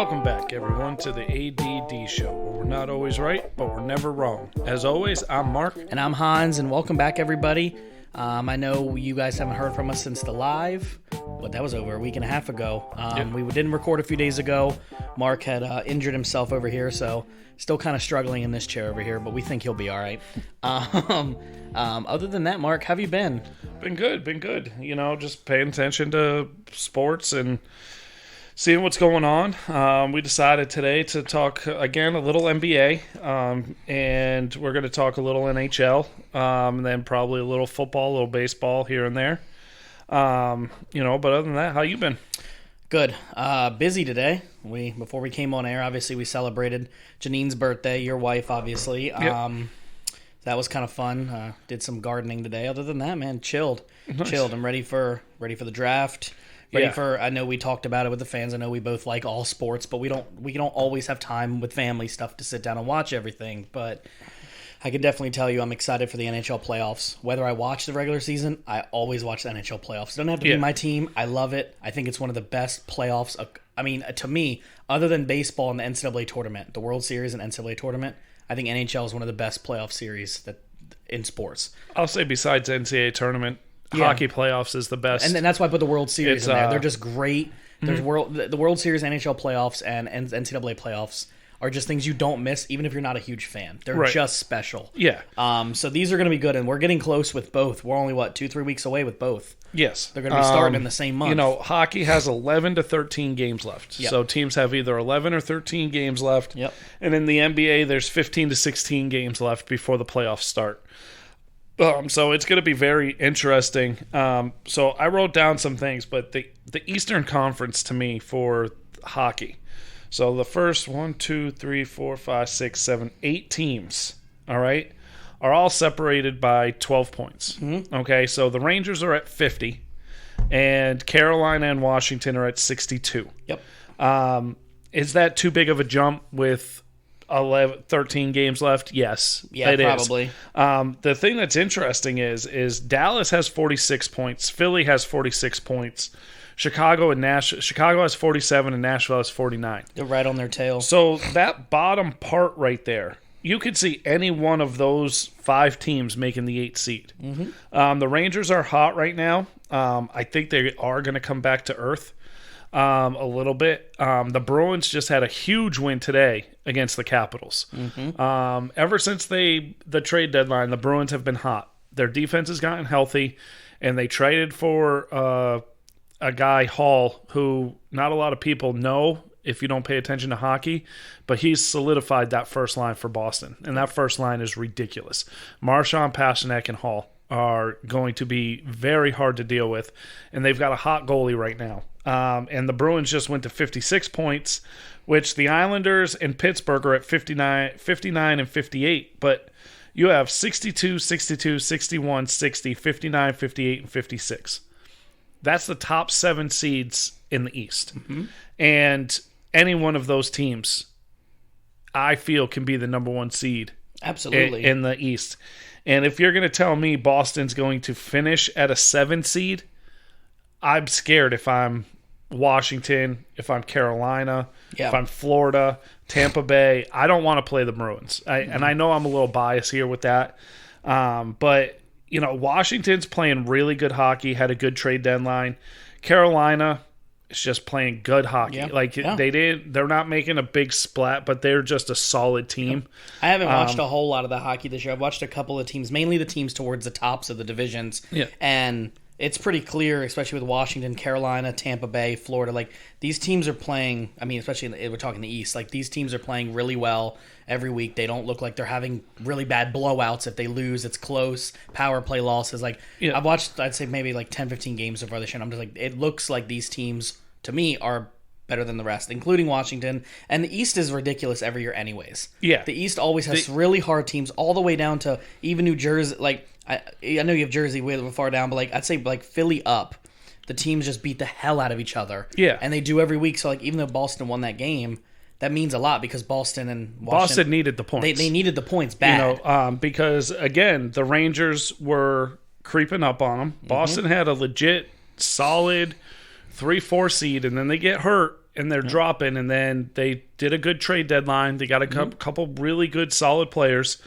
Welcome back, everyone, to the ADD Show, where we're not always right, but we're never wrong. As always, I'm Mark. And I'm Hans, and welcome back, everybody. I know you guys haven't heard from us since the live, but that was over a week and a half ago. We didn't record a few days ago. Mark had injured himself over here, so still kind of struggling in this chair over here, but we think he'll be all right. Other than that, Mark, how have you been? Been good. You know, just paying attention to sports and seeing what's going on. We decided today to talk, again, a little NBA, and we're going to talk a little NHL, and then probably a little football, a little baseball here and there. But other than that, how you been? Good. Busy today. Before we came on air, obviously, we celebrated Janine's birthday, your wife, obviously. Yep. That was kind of fun. Did some gardening today. Other than that, man, chilled. Nice. I'm ready for the draft. I know we talked about it with the fans. I know we both like all sports, but we don't always have time with family stuff to sit down and watch everything. But I can definitely tell you I'm excited for the NHL playoffs. Whether I watch the regular season, I always watch the NHL playoffs. It doesn't have to be my team. I love it. I think it's one of the best playoffs. To me, other than baseball and the NCAA tournament, the World Series and NCAA tournament, I think NHL is one of the best playoff series in sports. I'll say besides NCAA tournament, hockey playoffs is the best. And that's why I put the World Series in there. They're just great. There's the World Series, NHL playoffs, and NCAA playoffs are just things you don't miss, even if you're not a huge fan. They're just special. Yeah. So these are going to be good, and we're getting close with both. We're only, 2-3 weeks away with both. Yes. They're going to be starting in the same month. You know, hockey has 11 to 13 games left. Yep. So teams have either 11 or 13 games left. Yep. And in the NBA, there's 15 to 16 games left before the playoffs start. So it's going to be very interesting. So I wrote down some things, but the Eastern Conference to me for hockey. So the first 8 teams, all right, are all separated by 12 points. Mm-hmm. Okay, so the Rangers are at 50, and Carolina and Washington are at 62. Yep. Is that too big of a jump with 13 games left? Yes, it probably. is. The thing that's interesting is Dallas has 46 points, Philly has 46 points, Chicago has 47, and Nashville has 49. They're right on their tail. So that bottom part right there, you could see any one of those 5 teams making the 8th seed. Mm-hmm. The Rangers are hot right now. I think they are going to come back to earth a little bit. The Bruins just had a huge win today against the Capitals. Mm-hmm. Ever since the trade deadline, the Bruins have been hot. Their defense has gotten healthy, and they traded for a guy, Hall, who not a lot of people know if you don't pay attention to hockey, but he's solidified that first line for Boston, and that first line is ridiculous. Marchand, Pastrnak, and Hall are going to be very hard to deal with, and they've got a hot goalie right now. And the Bruins just went to 56 points, which the Islanders and Pittsburgh are at 59 and 58, but you have 62, 62, 61, 60, 59, 58, and 56. That's the top 7 seeds in the East. Mm-hmm. And any one of those teams, I feel, can be the number 1 seed absolutely in the East. And if you're going to tell me Boston's going to finish at a 7 seed, I'm scared if I'm Washington, if I'm Carolina, if I'm Florida, Tampa Bay. I don't want to play the Bruins. And I know I'm a little biased here with that. But you know, Washington's playing really good hockey, had a good trade deadline. Carolina is just playing good hockey. They're not making a big splat, but they're just a solid team. I haven't watched a whole lot of the hockey this year. I've watched a couple of teams, mainly the teams towards the tops of the divisions. Yeah. And it's pretty clear, especially with Washington, Carolina, Tampa Bay, Florida. Like, these teams are playing, especially we're talking the East, like, these teams are playing really well every week. They don't look like they're having really bad blowouts. If they lose, it's close. Power play losses. I've watched, I'd say, maybe 10, 15 games so far this year, and I'm just like, it looks like these teams, to me, are better than the rest, including Washington. And the East is ridiculous every year anyways. Yeah. The East always has really hard teams, all the way down to even New Jersey. I know you have Jersey way far down, but I'd say Philly up, the teams just beat the hell out of each other. Yeah. And they do every week. So even though Boston won that game, that means a lot because Boston and Washington needed the points. They needed the points bad. Because again, the Rangers were creeping up on them. Boston had a legit solid 3-4 seed, and then they get hurt, and they're dropping, and then they did a good trade deadline. They got a couple really good, solid players,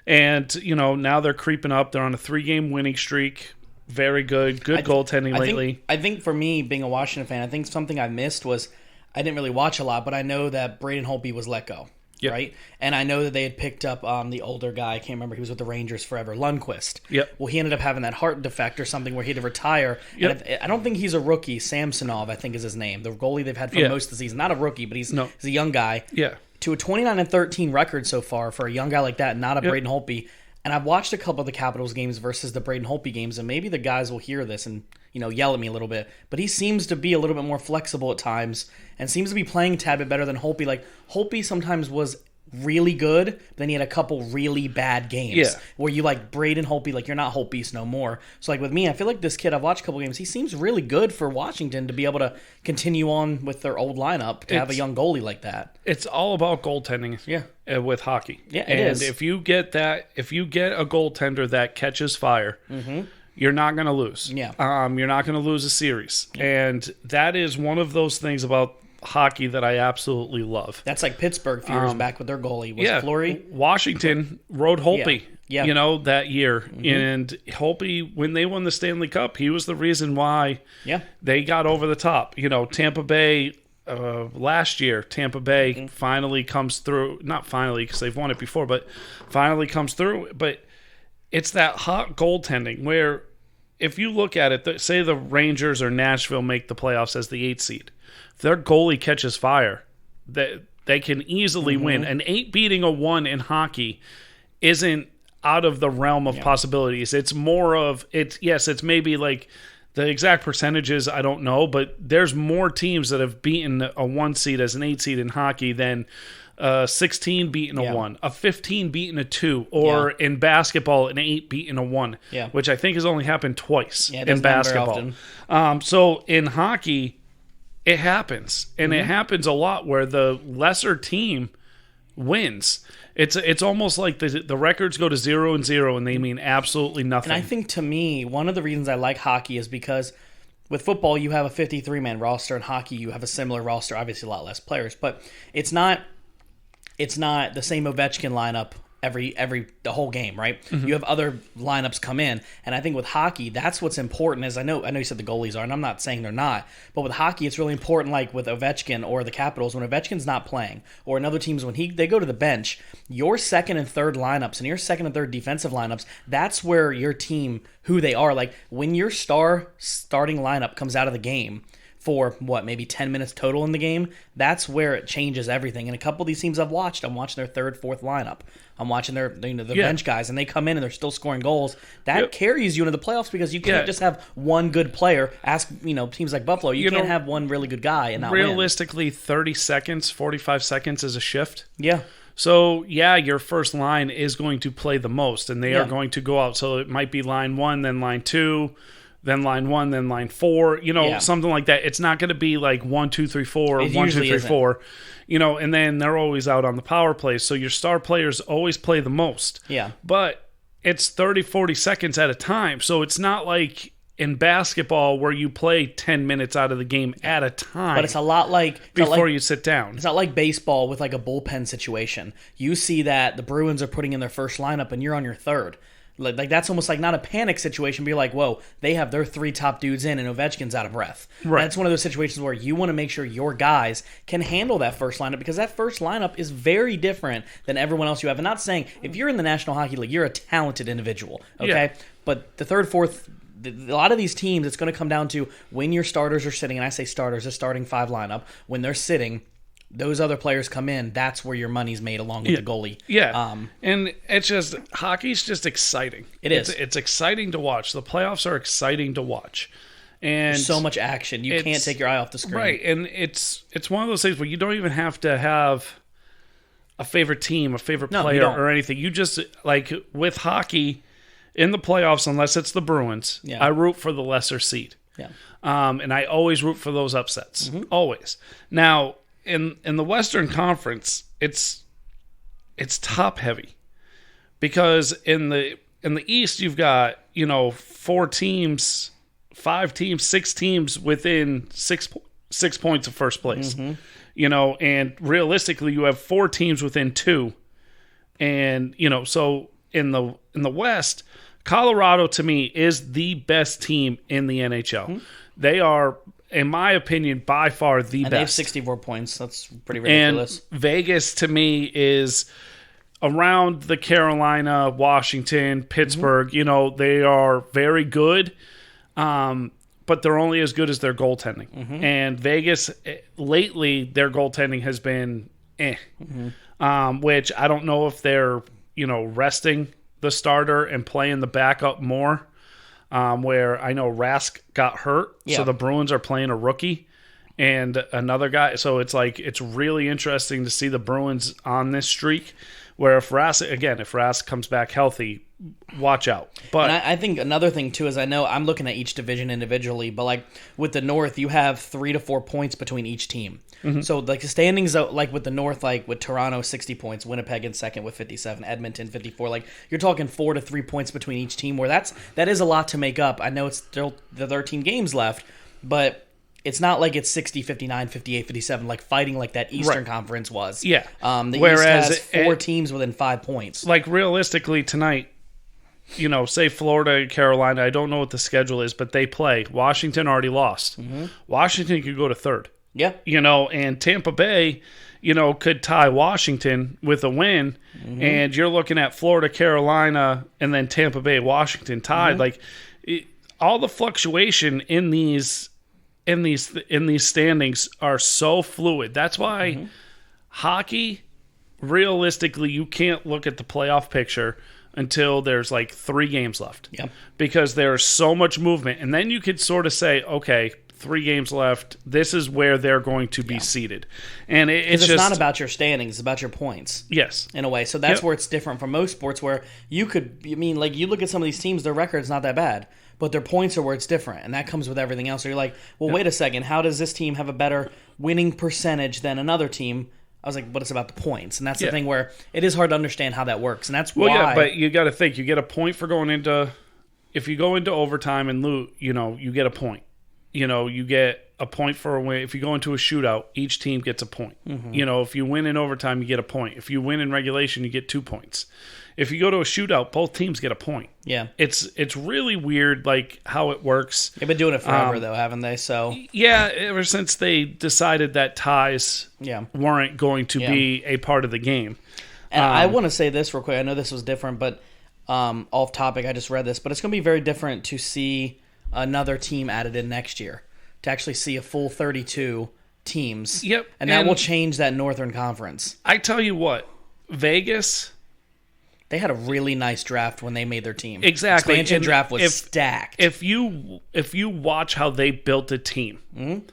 and now they're creeping up. They're on a 3-game winning streak. Very good goaltending lately. I think for me, being a Washington fan, I think something I missed was I didn't really watch a lot, but I know that Braden Holtby was let go. Yep. Right? And I know that they had picked up the older guy. I can't remember. He was with the Rangers forever. Lundqvist. Yep. Well, he ended up having that heart defect or something where he had to retire. Yep. And I don't think he's a rookie. Samsonov, I think, is his name. The goalie they've had for most of the season. Not a rookie, but he's a young guy. Yeah. To a 29-13 record so far for a young guy like that, not a Braden Holtby. And I've watched a couple of the Capitals games versus the Braden Holtby games, and maybe the guys will hear this and yell at me a little bit. But he seems to be a little bit more flexible at times and seems to be playing a tad bit better than Holtby. Like, Holtby sometimes was really good, but then he had a couple really bad games where you like Braden Holtby, like you're not Holtby's no more. So like with me, I feel like this kid, I've watched a couple games, he seems really good for Washington to be able to continue on with their old lineup to have a young goalie like that. It's all about goaltending with hockey. Yeah, it is. And if you get a goaltender that catches fire, you're not going to lose. Yeah. You're not going to lose a series. Yeah. And that is one of those things about hockey that I absolutely love. That's like Pittsburgh a few years back with their goalie. Was Fleury? Washington rode Holtby, that year. Mm-hmm. And Holtby, when they won the Stanley Cup, he was the reason why they got over the top. Tampa Bay, last year, Tampa Bay finally comes through. Not finally, because they've won it before, but finally comes through. But it's that hot goaltending where if you look at it, say the Rangers or Nashville make the playoffs as the 8th seed. If their goalie catches fire, they can easily win. An 8 beating a 1 in hockey isn't out of the realm of possibilities. It's more of it's maybe like the exact percentages I don't know, but there's more teams that have beaten a 1 seed as an 8 seed in hockey than 16 beating a 1, a 15 beating a 2, or in basketball an 8 beating a 1, which I think has only happened twice in basketball. So in hockey, it happens, and it happens a lot where the lesser team wins. It's almost like the records go to 0-0, and they mean absolutely nothing. And I think, to me, one of the reasons I like hockey is because with football, you have a 53-man roster. In hockey, you have a similar roster, obviously a lot less players, but it's not the same Ovechkin lineup the whole game, right? You have other lineups come in, and I think with hockey, that's what's important. Is I know you said the goalies are, and I'm not saying they're not, but with hockey, it's really important. Like with Ovechkin or the Capitals, when Ovechkin's not playing, or in other teams when they go to the bench, your second and third lineups and your second and third defensive lineups, that's where your team, who they are. Like when your starting lineup comes out of the game for maybe 10 minutes total in the game, that's where it changes everything. And a couple of these teams I'm watching their third, fourth lineup. I'm watching their bench guys, and they come in and they're still scoring goals. That carries you into the playoffs because you can't just have one good player. Ask teams like Buffalo, you can't have one really good guy and not realistically win. 30 seconds, 45 seconds is a shift. Yeah. So, your first line is going to play the most, and they are going to go out. So it might be line 1, then line 2, then line 1, then line 4, something like that. It's not going to be like 1, 2, 3, 4, 1, 2, 3, 4, and then they're always out on the power play. So your star players always play the most. Yeah. But it's 30, 40 seconds at a time. So it's not like in basketball where you play 10 minutes out of the game at a time. But it's a lot like before you sit down. It's not like baseball with like a bullpen situation. You see that the Bruins are putting in their first lineup and you're on your third. Like that's almost like not a panic situation, but you're like, whoa, they have their 3 top dudes in and Ovechkin's out of breath. Right. That's one of those situations where you want to make sure your guys can handle that first lineup because that first lineup is very different than everyone else you have. I'm not saying if you're in the National Hockey League, you're a talented individual, okay? Yeah. But the third, fourth, a lot of these teams, it's going to come down to when your starters are sitting, and I say starters, a starting 5 lineup, when they're sitting, those other players come in, that's where your money's made along with the goalie. Yeah. And it's just, hockey's just exciting. It is. It's exciting to watch. The playoffs are exciting to watch. And there's so much action. You can't take your eye off the screen. Right. And it's one of those things where you don't even have to have a favorite team, a favorite player or anything. You just, like with hockey in the playoffs, unless it's the Bruins, I root for the lesser seed. Yeah. And I always root for those upsets. Always. Now, in the Western Conference, it's top heavy because in the East you've got 4 teams, 5 teams, 6 teams within 6 points of first place. And realistically, you have 4 teams within 2. And, so in the West, Colorado, to me, is the best team in the NHL. They are, in my opinion, by far the best. They have 64 points. That's pretty ridiculous. And Vegas, to me, is around the Carolina, Washington, Pittsburgh. They are very good, but they're only as good as their goaltending. And Vegas, lately, their goaltending has been which I don't know if they're, resting the starter and playing the backup more, where I know Rask got hurt, so the Bruins are playing a rookie and another guy. So it's really interesting to see the Bruins on this streak, where if Rask comes back healthy, watch out. But and I think another thing too is, I know I'm looking at each division individually, but like with the North, you have 3 to 4 points between each team. So like the standings, like with the North, like with Toronto 60 points, Winnipeg in second with 57, Edmonton 54. Like you're talking 4 to 3 points between each team, where that is a lot to make up. I know it's still the 13 games left, but it's not like it's 60, 59, 58, 57, like fighting like that Eastern Conference was. Yeah. The Whereas East has 4 teams within 5 points. Like realistically tonight, say Florida and Carolina, I don't know what the schedule is, but they play. Washington already lost. Washington could go to third. Yeah. And Tampa Bay, could tie Washington with a win, and you're looking at Florida, Carolina, and then Tampa Bay, Washington tied. Like all the fluctuation in these standings are so fluid. That's why hockey, realistically, you can't look at the playoff picture until there's like 3 games left. Yeah. Because there's so much movement. And then you could sort of say, okay, 3 games left, this is where they're going to be seated. And it's just not about your standings, it's about your points. Yes. In a way. So that's where it's different from most sports, where you look at some of these teams, their record's not that bad, but their points are where it's different, and that comes with everything else. So you're like, well, wait a second, how does this team have a better winning percentage than another team? I was like, but it's about the points, and that's the thing where it is hard to understand how that works, and that's why. Well, yeah, but you got to think, you get a point for going into, if you go into overtime and lose, you get a point. You get a point for a win. If you go into a shootout, each team gets a point. If you win in overtime, you get a point. If you win in regulation, you get 2 points. If you go to a shootout, both teams get a point. Yeah. It's really weird, like, how it works. They've been doing it forever, though, haven't they? So yeah, ever since they decided that ties weren't going to be a part of the game. And I want to say this real quick. I know this was different, but off topic, I just read this. But it's going to be very different to see another team added in next year, to actually see a full 32 teams. Yep. And that will change that Northern Conference. I tell you what, Vegas, they had a really nice draft when they made their team. Exactly. Expansion draft was stacked. If you watch how they built a team,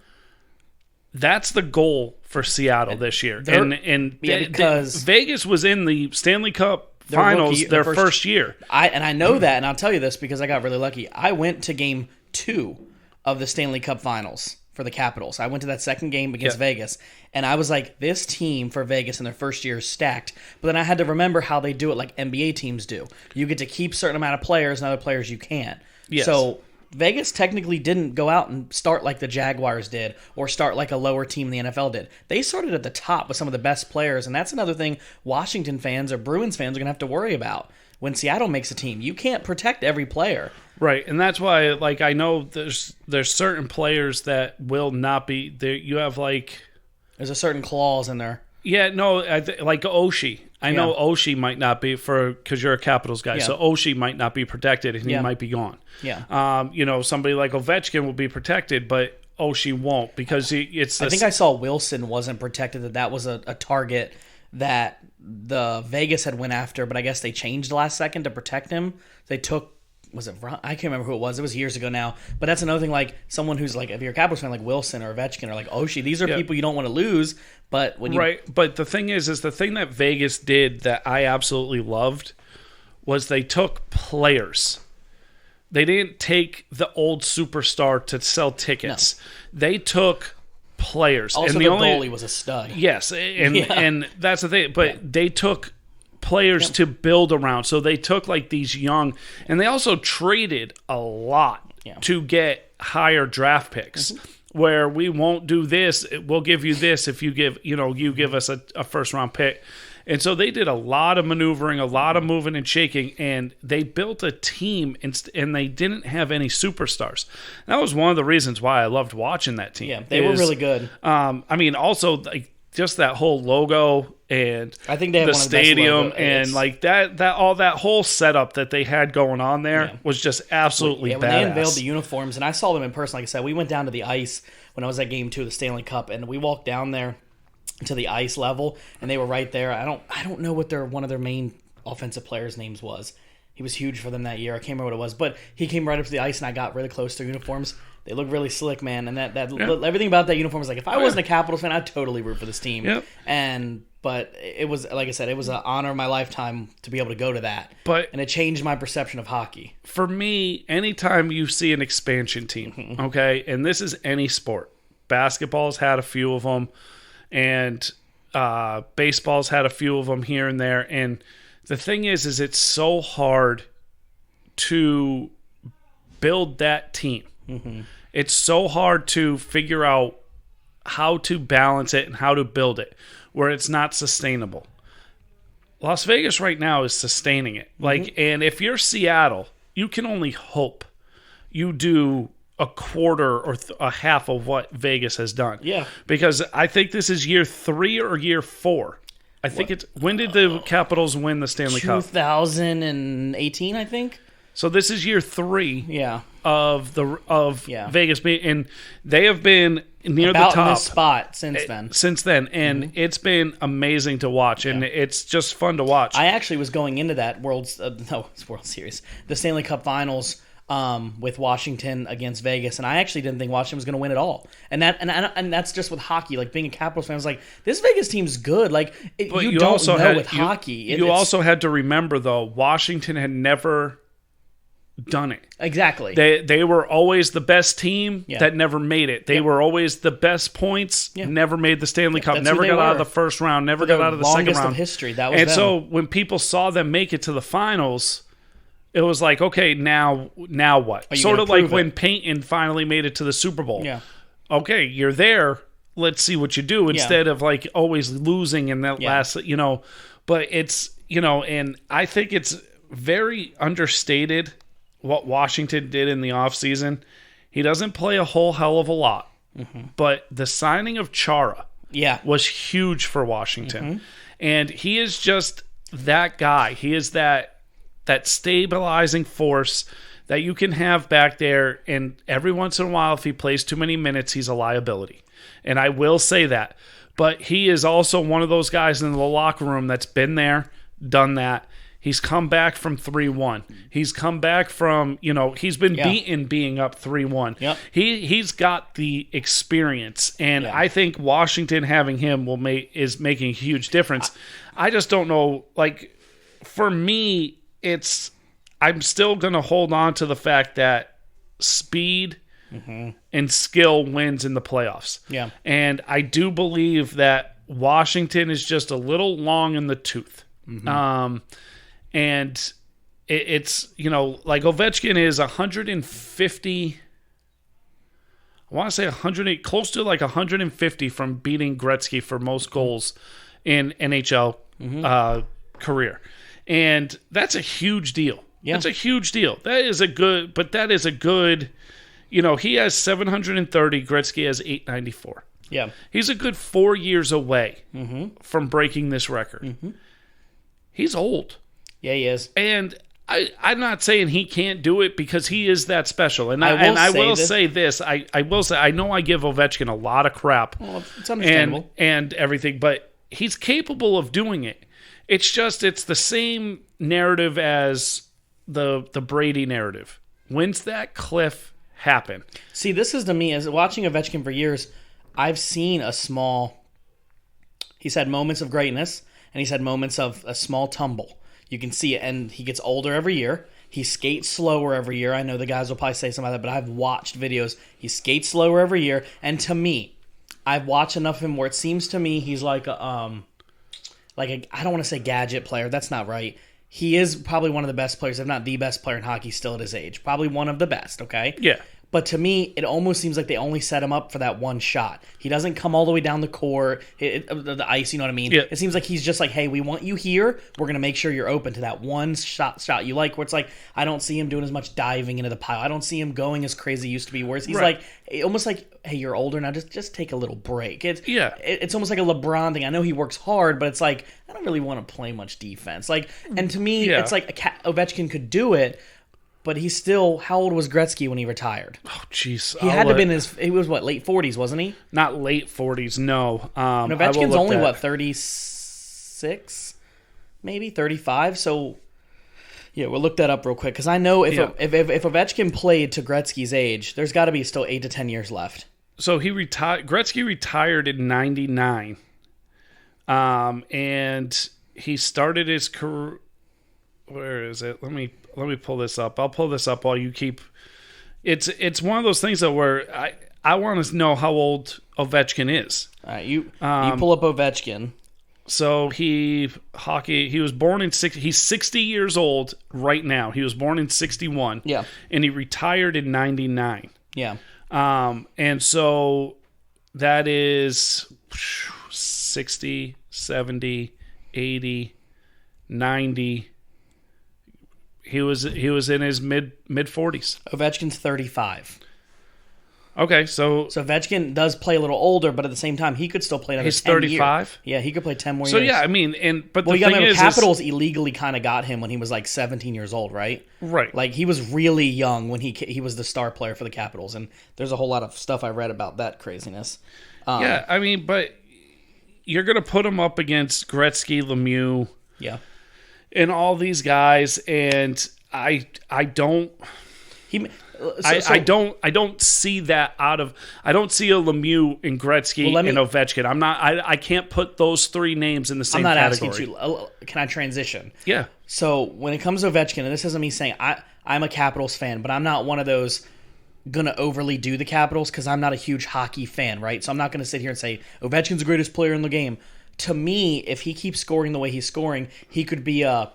that's the goal for Seattle this year. Because Vegas was in the Stanley Cup Finals their first year. I know that, and I'll tell you this because I got really lucky. I went to Game 2 of the Stanley Cup Finals for the Capitals. I went to that second game against Vegas, and I was like, this team for Vegas in their first year is stacked. But then I had to remember how they do it like NBA teams do. You get to keep a certain amount of players, and other players you can't. Yes. So Vegas technically didn't go out and start like the Jaguars did or start like a lower team the NFL did. They started at the top with some of the best players, and that's another thing Washington fans or Bruins fans are going to have to worry about. When Seattle makes a team, you can't protect every player. Right, and that's why, like, I know there's certain players that will not be there. You have there's a certain clause in there. Yeah, no, like Oshie. I know Oshie might not be because you're a Capitals guy, so Oshie might not be protected and he might be gone. Yeah. Somebody like Ovechkin will be protected, but Oshie won't because it's. I think I saw Wilson wasn't protected. That was a target that the Vegas had went after, but I guess they changed last second to protect him. They took. Was it Ron? I can't remember who it was. It was years ago now. But that's another thing, like someone who's like, if you're a Capitals fan, like Wilson or Ovechkin or like Oshie, these are people you don't want to lose. But when you but the thing is the thing that Vegas did that I absolutely loved was they took players. They didn't take the old superstar to sell tickets. No. They took players. Also, and the goalie was a stud. Yes, and that's the thing. But they took players to build around. So they took like these young, and they also traded a lot to get higher draft picks. where we won't do this. We'll give you this if you give us a first round pick. And so they did a lot of maneuvering, a lot of moving and shaking, and they built a team, and they didn't have any superstars. That was one of the reasons why I loved watching that team. Yeah, they were really good. Also, like, just that whole logo and I think they have the one of the stadium best and like that whole setup that they had going on there was just absolutely badass. When they unveiled the uniforms, and I saw them in person, like I said, we went down to the ice when I was at Game 2 of the Stanley Cup, and we walked down there to the ice level, and they were right there. I don't know what one of their main offensive players' names was. He was huge for them that year. I can't remember what it was, but he came right up to the ice, and I got really close to their uniforms. They look really slick, man, and everything about that uniform was like, if I wasn't a Capitals fan, I'd totally root for this team. Yep. But it was, like I said, it was an honor of my lifetime to be able to go to that. And it changed my perception of hockey. For me, anytime you see an expansion team, okay, and this is any sport, basketball's had a few of them, and baseball's had a few of them here and there. And the thing is it's so hard to build that team. It's so hard to figure out how to balance it and how to build it where it's not sustainable. Las Vegas right now is sustaining it. And if you're Seattle, you can only hope you do a quarter or a half of what Vegas has done. Yeah. Because I think this is year 3 or year 4. I think it's... When did the Capitals win the Stanley Cup? 2018, I think. So this is year 3 Yeah. of Vegas. And they have been near About the top. in this spot since then. And it's been amazing to watch. And it's just fun to watch. I actually was going into that World Series, the Stanley Cup Finals, with Washington against Vegas, and I actually didn't think Washington was going to win at all. And that's just with hockey. Like, being a Capitals fan, I was like, this Vegas team's good. Like, you don't know with hockey. You also had to remember, though, Washington had never done it. Exactly. They were always the best team that never made it. They were always the best points, never made the Stanley Cup, never got out of the first round, never got out of the second round. Longest of history. That was and them. So when people saw them make it to the finals, it was like, okay, now what? Sort of like when Peyton finally made it to the Super Bowl. Yeah. Okay, you're there. Let's see what you do instead of like always losing in that last, But it's, and I think it's very understated what Washington did in the offseason. He doesn't play a whole hell of a lot, but the signing of Chara was huge for Washington. And he is just that guy. He is that stabilizing force that you can have back there, and every once in a while, if he plays too many minutes, he's a liability. And I will say that. But he is also one of those guys in the locker room that's been there, done that. He's come back from 3-1. He's come back from, he's been beaten being up 3-1. Yep. He's got the experience, and I think Washington having him is making a huge difference. I just don't know, like, for me, I'm still going to hold on to the fact that speed and skill wins in the playoffs. Yeah. And I do believe that Washington is just a little long in the tooth. And it's, like Ovechkin is 150, I want to say 100, close to like 150 from beating Gretzky for most goals in NHL career. And that's a huge deal. Yeah. That's a huge deal. That is a good, he has 730, Gretzky has 894. Yeah. He's a good 4 years away from breaking this record. He's old. Yeah, he is. And I'm not saying he can't do it because he is that special. And I will say this. I will say, I know I give Ovechkin a lot of crap. Well, it's understandable. And everything, but he's capable of doing it. It's the same narrative as the Brady narrative. When's that cliff happen? See, this is to me, as watching Ovechkin for years, I've seen he's had moments of greatness, and he's had moments of a small tumble. You can see it, and he gets older every year. He skates slower every year. I know the guys will probably say something like that, but I've watched videos. He skates slower every year, and to me, I've watched enough of him where it seems to me he's I don't want to say gadget player. That's not right. He is probably one of the best players, if not the best player in hockey still at his age. Probably one of the best, okay? Yeah. But to me, it almost seems like they only set him up for that one shot. He doesn't come all the way down the court, the ice, you know what I mean? Yeah. It seems like he's just like, hey, we want you here. We're going to make sure you're open to that one shot you like, where it's like, I don't see him doing as much diving into the pile. I don't see him going as crazy as he used to be, whereas he's like, almost like, hey, you're older now, just take a little break. It's almost like a LeBron thing. I know he works hard, but it's like, I don't really want to play much defense. Like, and to me, it's like Ovechkin could do it, but he's still, how old was Gretzky when he retired? Oh, jeez. He had to have been he was what, late 40s, wasn't he? Not late 40s, no. Ovechkin's only, 36? Maybe? 35? So, yeah, we'll look that up real quick, because I know if Ovechkin played to Gretzky's age, there's got to be still 8 to 10 years left. So Gretzky retired in 99, and he started his career. Where is it? Let me pull this up. I'll pull this up while you keep. It's one of those things that where I want to know how old Ovechkin is. All right, you pull up Ovechkin. So he was born in he's 60 years old right now. He was born in 61. Yeah. And he retired in 99. Yeah. And so that is 60, 70, 80, 90. He was in his mid 40s. Ovechkin's 35. Okay, so Ovechkin does play a little older, but at the same time, he could still play another 10 years. He's 35? Yeah, he could play 10 more years. So, yeah, I mean, but the thing is... Capitals illegally kind of got him when he was like 17 years old, right? Right. Like, he was really young when he was the star player for the Capitals, and there's a whole lot of stuff I read about that craziness. Yeah, I mean, but you're going to put him up against Gretzky, Lemieux... Yeah. And all these guys, and I don't see that out of. I don't see a Lemieux and Gretzky and Ovechkin. I can't put those three names in the same category. I'm not asking you. Can I transition? Yeah. So when it comes to Ovechkin, and this isn't me saying I'm a Capitals fan, but I'm not one of those gonna overly do the Capitals because I'm not a huge hockey fan, right? So I'm not gonna sit here and say Ovechkin's the greatest player in the game. To me, if he keeps scoring the way he's scoring, he could be a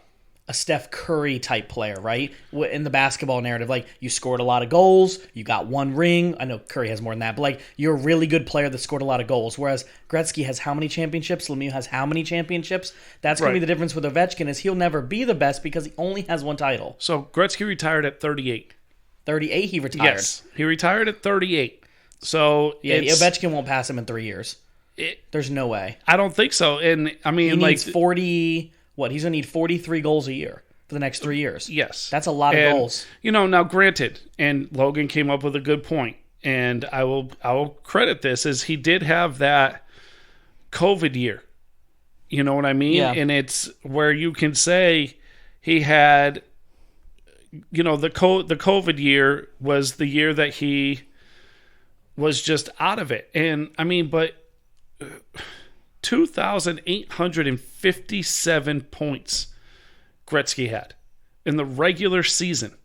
Steph Curry type player, right? In the basketball narrative, like you scored a lot of goals, you got one ring. I know Curry has more than that, but like you're a really good player that scored a lot of goals. Whereas Gretzky has how many championships? Lemieux has how many championships? That's going to be the difference with Ovechkin is he'll never be the best because he only has one title. So Gretzky retired at 38. 38 he retired. Yes, he retired at 38. So yeah, Ovechkin won't pass him in 3 years. There's no way. I don't think so. And I mean, he needs 40. What? He's gonna need 43 goals a year for the next 3 years. Yes, that's a lot of goals. You know, now granted, and Logan came up with a good point, and I will credit this as he did have that COVID year. You know what I mean? Yeah. And it's where you can say he had. You know, the COVID year was the year that he was just out of it, and I mean, but. 2,857 points Gretzky had in the regular season.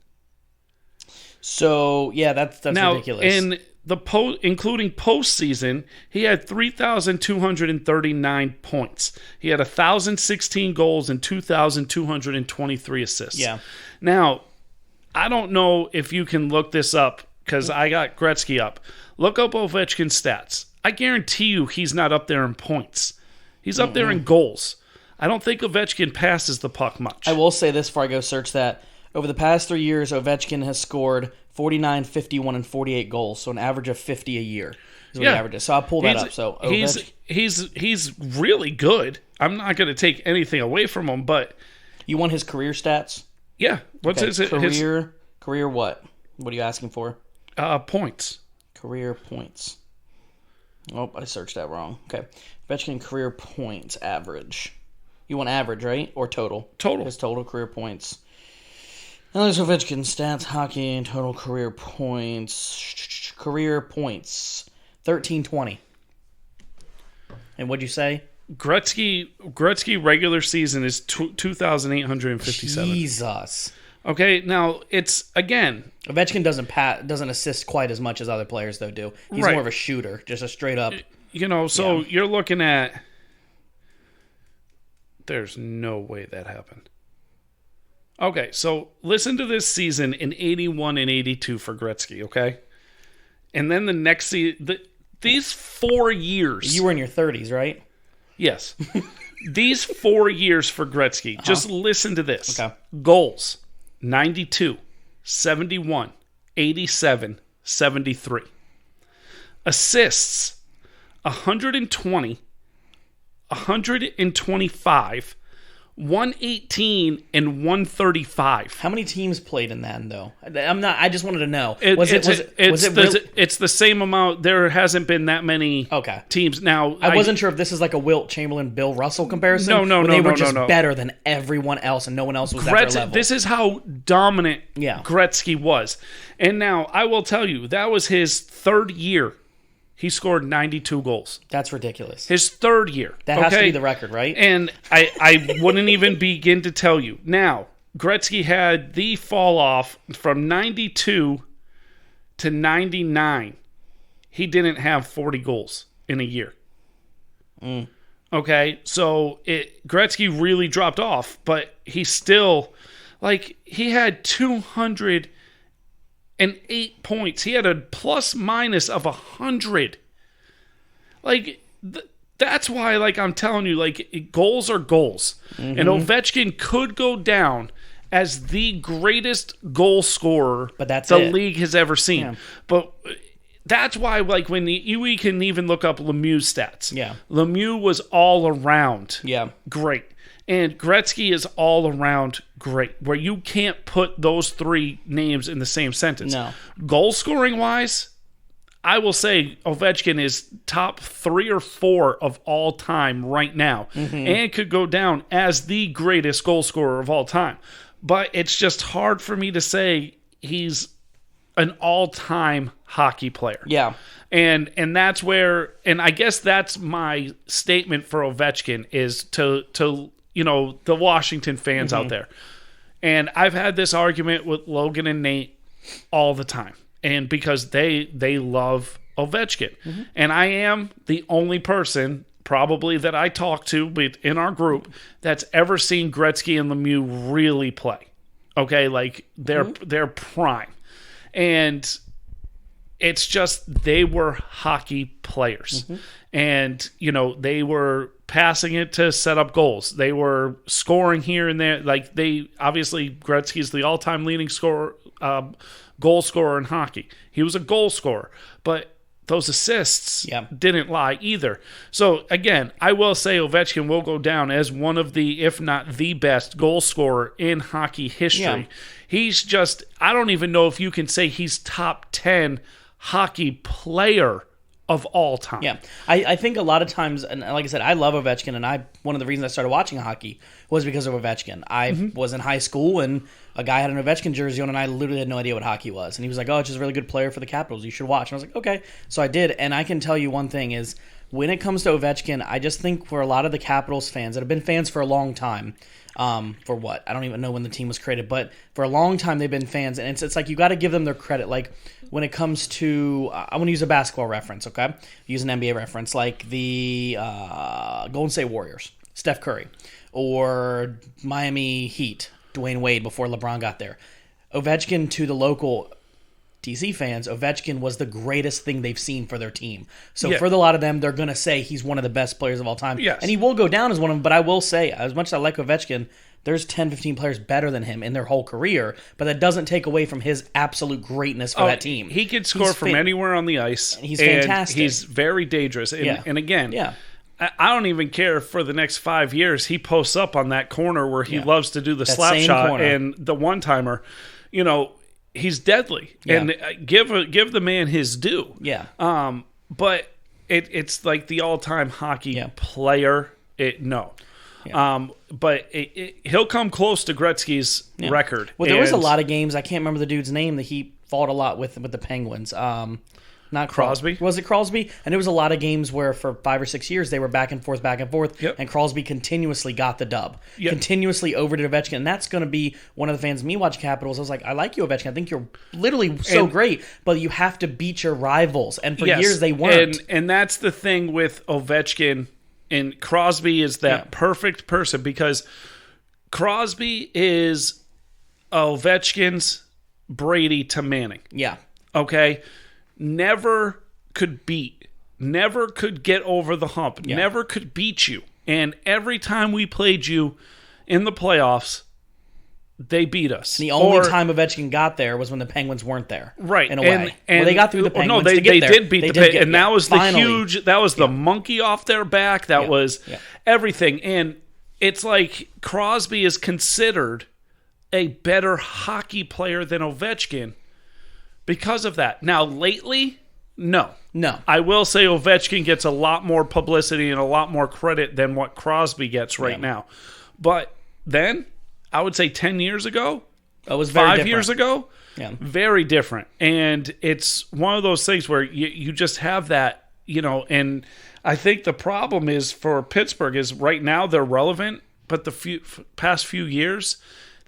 So, yeah, that's now, ridiculous. In the including postseason, he had 3,239 points. He had 1,016 goals and 2,223 assists. Yeah. Now, I don't know if you can look this up because I got Gretzky up. Look up Ovechkin's stats. I guarantee you he's not up there in points. He's up there in goals. I don't think Ovechkin passes the puck much. I will say this before I go search that. Over the past 3 years, Ovechkin has scored 49, 51, and 48 goals, so an average of 50 a year is what he averages. So I'll pull that up. So he's really good. I'm not going to take anything away from him, but... You want his career stats? Yeah. What's his... Career what? What are you asking for? Points. Career points. Oh, I searched that wrong. Okay. Ovechkin career points average. You want average, right? Or total? Total. His total career points. Now there's Ovechkin stats, hockey, and total career points. Career points. 1320. And what'd you say? Gretzky regular season is 2,857. Jesus. Okay, now it's again. Ovechkin doesn't assist quite as much as other players though do. He's more of a shooter, just a straight up. You know, so you're looking at. There's no way that happened. Okay, so listen to this season in 81 and 82 for Gretzky. Okay, And then the next season, these 4 years. You were in your 30s, right? Yes. These 4 years for Gretzky, just listen to this. Okay. Goals, 92, 71, 87, 73. Assists, 120, 125, 118, and 135. How many teams played in that, though? I just wanted to know. It's the same amount. There hasn't been that many teams. Now, I wasn't sure if this is like a Wilt Chamberlain, Bill Russell comparison. No. They were just better than everyone else, and no one else was at their level. This is how dominant Gretzky was. And now, I will tell you, that was his third year. He scored 92 goals. That's ridiculous. His third year. That has to be the record, right? And I wouldn't even begin to tell you. Now, Gretzky had the fall off from 92 to 99. He didn't have 40 goals in a year. Okay, so Gretzky really dropped off, but he still, he had 208 points. He had a plus minus of 100. That's why, I'm telling you, goals are goals. Mm-hmm. And Ovechkin could go down as the greatest goal scorer the league has ever seen. Yeah. But that's why, when we can even look up Lemieux's stats. Yeah. Lemieux was all around great. And Gretzky is all around great, where you can't put those three names in the same sentence. No. Goal scoring wise, I will say Ovechkin is top 3 or 4 of all time right now, and could go down as the greatest goal scorer of all time. But it's just hard for me to say he's an all-time hockey player. Yeah. And that's where, and I guess that's my statement for Ovechkin is to the Washington fans out there. And I've had this argument with Logan and Nate all the time. And because they love Ovechkin. And I am the only person probably that I talk to in our group that's ever seen Gretzky and Lemieux really play. Okay, they're prime. And it's just they were hockey players. And, they were passing it to set up goals. They were scoring here and there. Obviously, Gretzky's the all-time leading goal scorer in hockey. He was a goal scorer. But those assists didn't lie either. So, again, I will say Ovechkin will go down as one of the, if not the best goal scorer in hockey history. Yeah. He's just, I don't even know if you can say he's top 10 hockey player of all time. Yeah. I think a lot of times, and like I said, I love Ovechkin, and one of the reasons I started watching hockey was because of Ovechkin. I was in high school, and a guy had an Ovechkin jersey on, and I literally had no idea what hockey was. And he was like, oh, it's just a really good player for the Capitals. You should watch. And I was like, okay. So I did, and I can tell you one thing is, when it comes to Ovechkin, I just think for a lot of the Capitals fans that have been fans for a long time, for what? I don't even know when the team was created, but for a long time they've been fans, and it's like you got to give them their credit. Like when it comes to, I want to use a basketball reference, okay? Use an NBA reference, like the Golden State Warriors, Steph Curry, or Miami Heat, Dwayne Wade before LeBron got there. Ovechkin to the local DC fans, Ovechkin was the greatest thing they've seen for their team. So for a lot of them, they're going to say he's one of the best players of all time. Yes. And he will go down as one of them, but I will say, as much as I like Ovechkin, there's 10, 15 players better than him in their whole career, but that doesn't take away from his absolute greatness for that team. He can score from anywhere on the ice. He's fantastic. He's very dangerous. And again, I don't even care if for the next 5 years he posts up on that corner where he loves to do the slap shot corner and the one-timer. He's deadly, and give the man his due. Yeah. But it's like the all-time hockey player. No. Yeah. But he'll come close to Gretzky's record. Well, there was a lot of games. I can't remember the dude's name that he fought a lot with the Penguins. Not Crosby. Was it Crosby? And there was a lot of games where for 5 or 6 years they were back and forth, and Crosby continuously got the dub. Continuously overdid Ovechkin. And that's going to be one of the fans. Me watch Capitals, I was like, I like you, Ovechkin. I think you're literally so great, but you have to beat your rivals. And for years they weren't. And that's the thing with Ovechkin, and Crosby is that perfect person because Crosby is Ovechkin's Brady to Manning. Yeah. Okay? never could beat, never could get over the hump, never could beat you. And every time we played you in the playoffs, they beat us. The only time Ovechkin got there was when the Penguins weren't there. Right. In a way. They got through the Penguins they to get there. Did beat the Penguins. And that was that was the monkey off their back. That was everything. And it's like Crosby is considered a better hockey player than Ovechkin because of that. Now, lately, no. I will say Ovechkin gets a lot more publicity and a lot more credit than what Crosby gets right now. But then, I would say 10 years ago, it was very 5 different. years ago, very different. And it's one of those things where you just have that, and I think the problem is for Pittsburgh is right now they're relevant, but the past few years,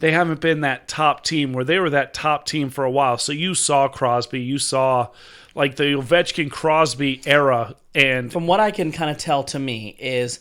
they haven't been that top team where they were that top team for a while. So you saw Crosby, you saw like the Ovechkin-Crosby era. And from what I can kind of tell to me is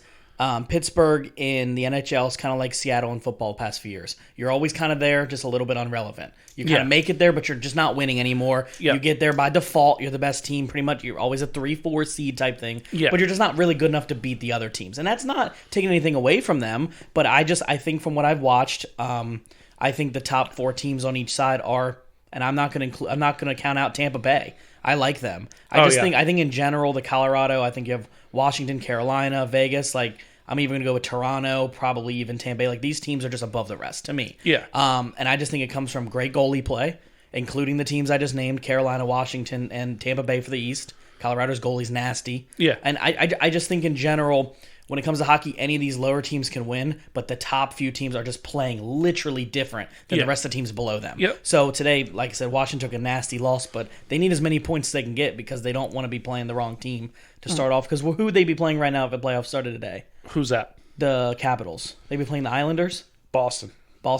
Pittsburgh in the NHL is kind of like Seattle in football the past few years. You're always kind of there, just a little bit irrelevant. You kind of make it there, but you're just not winning anymore. You get there by default. You're the best team pretty much. You're always a 3-4 seed type thing. But you're just not really good enough to beat the other teams. And that's not taking anything away from them. But I think from what I've watched, I think the top 4 teams on each side are, and I'm not going to count out Tampa Bay. I like them. I think in general, the Colorado, I think you have Washington, Carolina, Vegas, like I'm even going to go with Toronto, probably even Tampa Bay. Like these teams are just above the rest to me. And I just think it comes from great goalie play, including the teams I just named, Carolina, Washington, and Tampa Bay for the East. Colorado's goalie's nasty. And I just think in general, when it comes to hockey, any of these lower teams can win, but the top few teams are just playing literally different than the rest of the teams below them. So today, like I said, Washington took a nasty loss, but they need as many points as they can get because they don't want to be playing the wrong team to start off. Because who would they be playing right now if the playoffs started today? Who's that? The Capitals. They'd be playing the Islanders? Boston.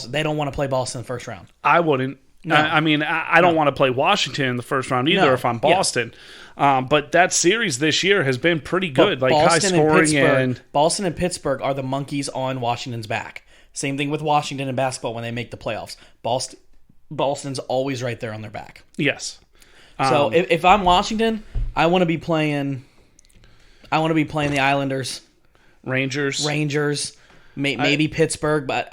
They don't want to play Boston in the first round. I wouldn't. No. I don't want to play Washington in the first round either if I'm Boston. But that series this year has been pretty good, like high scoring. Boston and Pittsburgh are the monkeys on Washington's back. Same thing with Washington in basketball when they make the playoffs. Boston's always right there on their back. Yes. So if I'm Washington, I want to be playing the Islanders, Rangers. Maybe Pittsburgh, but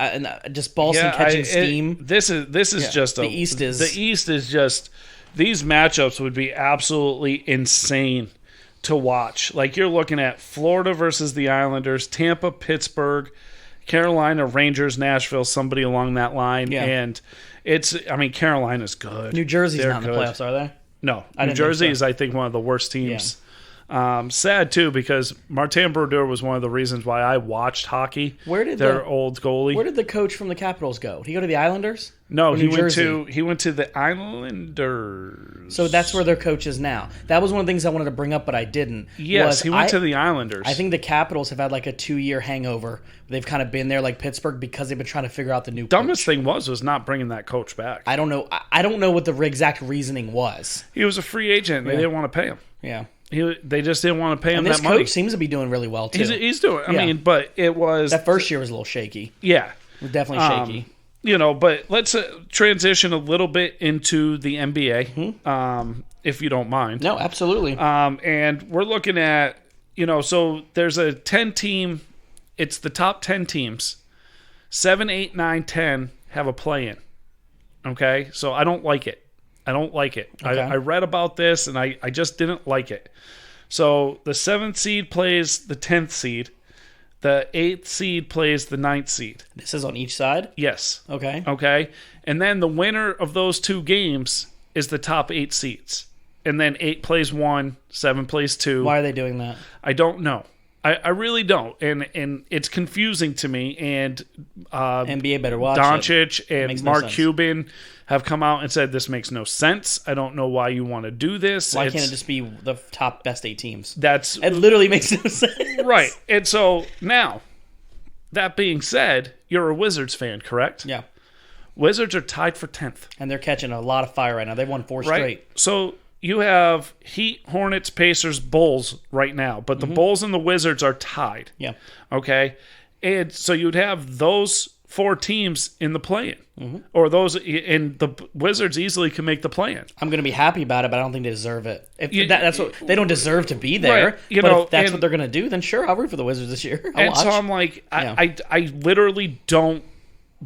just Boston catching steam. This is just the East is just these matchups would be absolutely insane to watch. Like you're looking at Florida versus the Islanders, Tampa, Pittsburgh, Carolina, Rangers, Nashville, somebody along that line, and Carolina's good. New Jersey's not in the playoffs, are they? No, New Jersey is I think one of the worst teams. Sad too because Martin Brodeur was one of the reasons why I watched hockey. Their old goalie? Where did the coach from the Capitals go? Did he go to the Islanders? No, he went to the Islanders. So that's where their coach is now. That was one of the things I wanted to bring up, but I didn't. Yes, he went to the Islanders. I think the Capitals have had like a 2-year hangover. They've kind of been there like Pittsburgh because they've been trying to figure out the new dumbest coach. thing was not bringing that coach back. I don't know. I don't know what the exact reasoning was. He was a free agent. They didn't want to pay him. Yeah. They just didn't want to pay him that money. And this coach seems to be doing really well, too. He's doing but it was... That first year was a little shaky. Yeah. It was definitely shaky. But let's transition a little bit into the NBA, if you don't mind. No, absolutely. And we're looking at, so there's a 10-team... It's the top 10 teams. 7, 8, 9, 10 have a play-in. Okay? So I don't like it. Okay. I read about this, and I just didn't like it. So the 7th seed plays the 10th seed. The 8th seed plays the 9th seed. This is on each side? Yes. Okay. And then the winner of those 2 games is the top 8 seeds. And then 8 plays 1, 7 plays 2. Why are they doing that? I don't know. I really don't. And it's confusing to me. And NBA better watch Doncic and Mark Cuban have come out and said this makes no sense. I don't know why you want to do this. Why can't it just be the top best 8 teams? It literally makes no sense. Right. And so now, that being said, you're a Wizards fan, correct? Yeah. Wizards are tied for 10th. And they're catching a lot of fire right now. They've won 4 straight. So you have Heat, Hornets, Pacers, Bulls right now. But the Bulls and the Wizards are tied. Yeah. Okay? And so you'd have those 4 teams in the play-in. Or those, and the Wizards easily can make the play-in. I'm going to be happy about it, but I don't think they deserve it. That's what they don't deserve to be there. Right. If that's what they're going to do, then sure, I'll root for the Wizards this year. So I'm like, I literally don't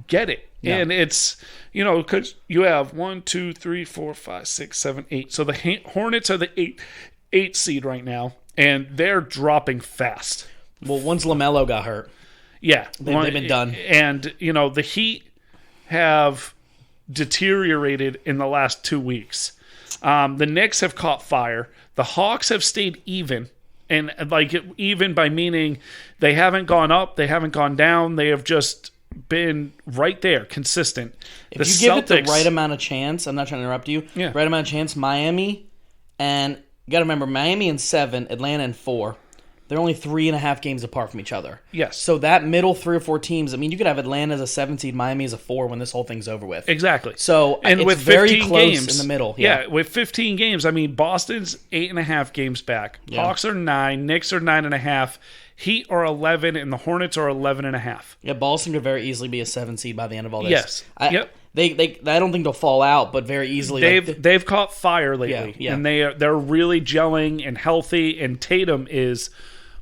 get it. Yeah. And it's, because you have 1, 2, 3, 4, 5, 6, 7, 8. So the Hornets are the 8 seed right now, and they're dropping fast. Well, once LaMelo got hurt. Yeah. They've been done. And, the Heat have deteriorated in the last 2 weeks. The Knicks have caught fire. The Hawks have stayed even. And, even by meaning they haven't gone up, they haven't gone down. They have just been right there, consistent. If you give it the right amount of chance, I'm not trying to interrupt you, right amount of chance, Miami, and you got to remember, Miami in 7, Atlanta in 4. They're only 3.5 games apart from each other. Yes. So that middle 3 or 4 teams, you could have Atlanta as a 7 seed, Miami as a 4 when this whole thing's over with. Exactly. So and it's with very close games, in the middle. Yeah, with 15 games, Boston's 8.5 games back. Yeah. Hawks are 9, Knicks are 9.5, Heat are 11, and the Hornets are 11.5. Yeah, Boston could very easily be a 7 seed by the end of all this. Yes. Yep. I don't think they'll fall out, but very easily they've caught fire lately, and they're really gelling and healthy. And Tatum is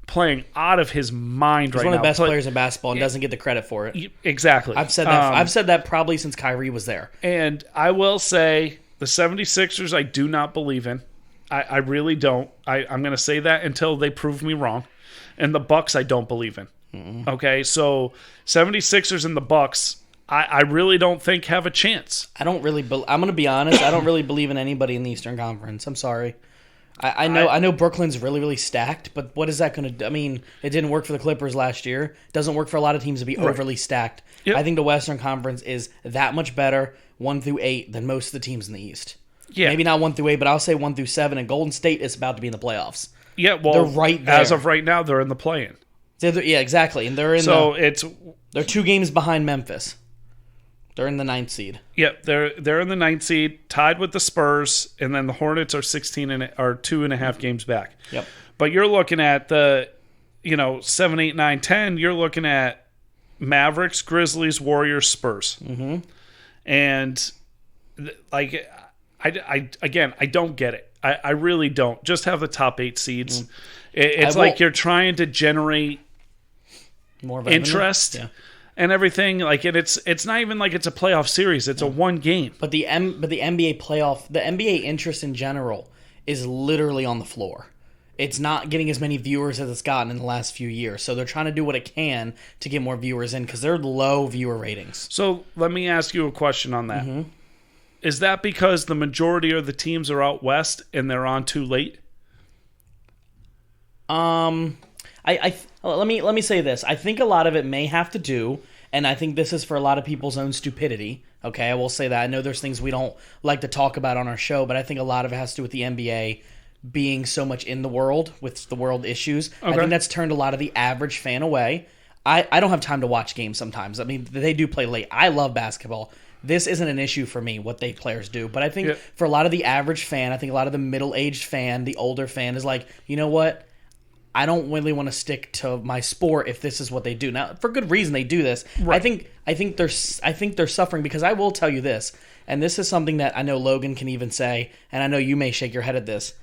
playing out of his mind right now. He's one of the best players in basketball and doesn't get the credit for it. Exactly. I've said that. I've said that probably since Kyrie was there. And I will say the 76ers I do not believe in. I really don't. I'm going to say that until they prove me wrong. And the Bucks I don't believe in. Mm-hmm. Okay, so 76ers and the Bucks I really don't think have a chance. I'm going to be honest. I don't really believe in anybody in the Eastern Conference. I'm sorry. I know Brooklyn's really, really stacked, but what is that going to do? It didn't work for the Clippers last year. It doesn't work for a lot of teams to be overly stacked. Yep. I think the Western Conference is that much better, 1 through 8, than most of the teams in the East. Yeah. Maybe not 1 through 8, but I'll say 1 through 7, and Golden State is about to be in the playoffs. Yeah, well, they're right there. As of right now, they're in the play-in. Yeah, exactly. And they're they're 2 games behind Memphis. They're in the 9th seed. Yep, they're in the 9th seed, tied with the Spurs, and then the Hornets are 2.5 games back. Yep. But you're looking at the 7, 8, 9, 10. You're looking at Mavericks, Grizzlies, Warriors, Spurs. Mm-hmm. And I don't get it. I really don't. Just have the top 8 seeds. Mm. It's like you're trying to generate more of interest. Yeah. And everything, and it's not even like it's a playoff series. It's a 1 game. But the NBA playoff, the NBA interest in general is literally on the floor. It's not getting as many viewers as it's gotten in the last few years. So they're trying to do what it can to get more viewers in because they're low viewer ratings. So let me ask you a question on that. Mm-hmm. Is that because the majority of the teams are out west and they're on too late? Let me say this. I think a lot of it may have to do, and I think this is for a lot of people's own stupidity. Okay, I will say that. I know there's things we don't like to talk about on our show, but I think a lot of it has to do with the NBA being so much in the world with the world issues. Okay. I think that's turned a lot of the average fan away. I don't have time to watch games sometimes. They do play late. I love basketball. This isn't an issue for me, what they players do. But I think for a lot of the average fan, I think a lot of the middle-aged fan, the older fan is like, you know what? I don't really want to stick to my sport if this is what they do. Now, for good reason they do this. Right. I think they're suffering because I will tell you this, and this is something that I know Logan can even say, and I know you may shake your head at this.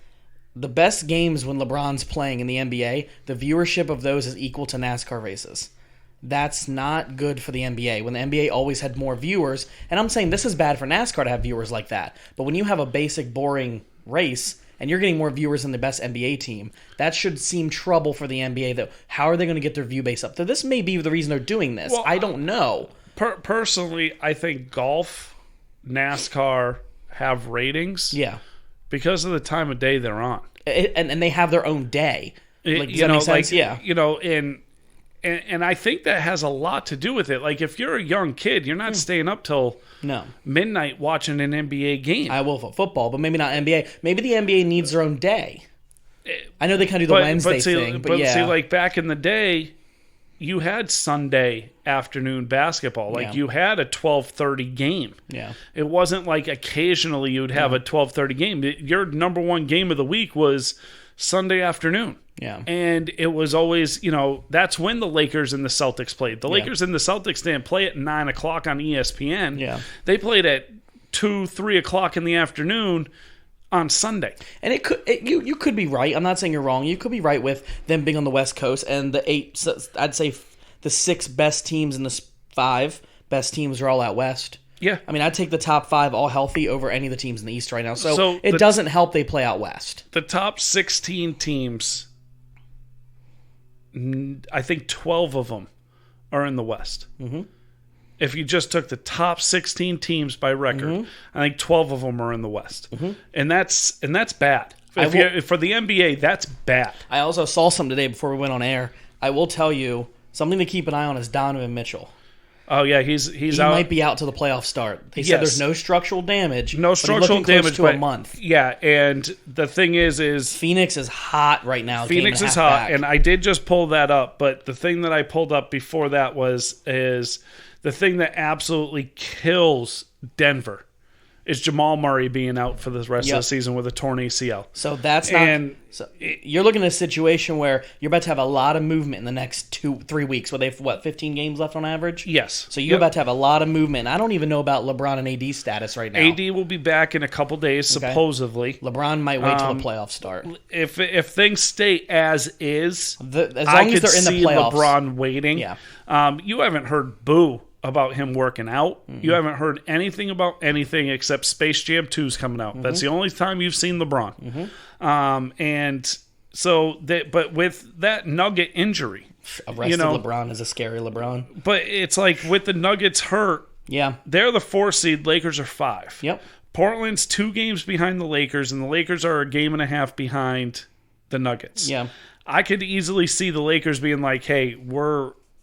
The best games when LeBron's playing in the NBA, the viewership of those is equal to NASCAR races. That's not good for the NBA. When the NBA always had more viewers, and I'm saying this is bad for NASCAR to have viewers like that, but when you have a basic, boring race and you're getting more viewers than the best NBA team, that should seem trouble for the NBA. That how are they going to get their view base up? So this may be the reason they're doing this. Well, I don't know. Personally, I think golf, NASCAR have ratings. Yeah. Because of the time of day they're on. And they have their own day. Does that make sense? Yeah. And I think that has a lot to do with it. Like, if you're a young kid, you're not staying up till midnight watching an NBA game. I will for football, but maybe not NBA. Maybe the NBA needs their own day. I know they kind of do the Wednesday thing, but yeah. See, like, back in the day, you had Sunday afternoon basketball. Like, you had a 12:30 game. Yeah. It wasn't like occasionally you would have a 12:30 game. Your number one game of the week was Sunday afternoon. Yeah. And it was always, that's when the Lakers and the Celtics played. The Lakers and the Celtics didn't play at 9 o'clock on ESPN. Yeah. They played at 2, 3 o'clock in the afternoon on Sunday. And you could be right. I'm not saying you're wrong. You could be right with them being on the West Coast and I'd say the 6 best teams and the 5 best teams are all out West. Yeah. I mean, I'd take the top 5 all healthy over any of the teams in the East right now. So it doesn't help they play out West. The top 16 teams, I think 12 of them are in the West. Mm-hmm. If you just took the top 16 teams by record, I think 12 of them are in the West. And that's bad. For the NBA, that's bad. I also saw something today before we went on air. I will tell you, something to keep an eye on is Donovan Mitchell. Oh, yeah, he out. Might be out to the playoff start. They said there's no structural damage. No structural damage, to a month. Yeah, and the thing is Phoenix is hot right now. Phoenix is hot, and I did just pull that up, but the thing that I pulled up before that is the thing that absolutely kills Denver is Jamal Murray being out for the rest of the season with a torn ACL. So that's not. You're looking at a situation where you're about to have a lot of movement in the next 2-3 weeks. Where they have 15 games left on average. Yes. So you're about to have a lot of movement. I don't even know about LeBron and AD status right now. AD will be back in a couple days, supposedly. LeBron might wait till the playoffs start. If things stay as is, as long as they're in the playoffs, LeBron waiting. Yeah. You haven't heard boo about him working out. Mm-hmm. You haven't heard anything about anything except Space Jam 2's coming out. That's the only time you've seen LeBron. And so, but with that Nugget injury, arrested LeBron is a scary LeBron. But it's like with the Nuggets hurt, they're the 4 seed. Lakers are 5. Yep. Portland's 2 games behind the Lakers, and the Lakers are a game and a half behind the Nuggets. Yeah. I could easily see the Lakers being like, "Hey,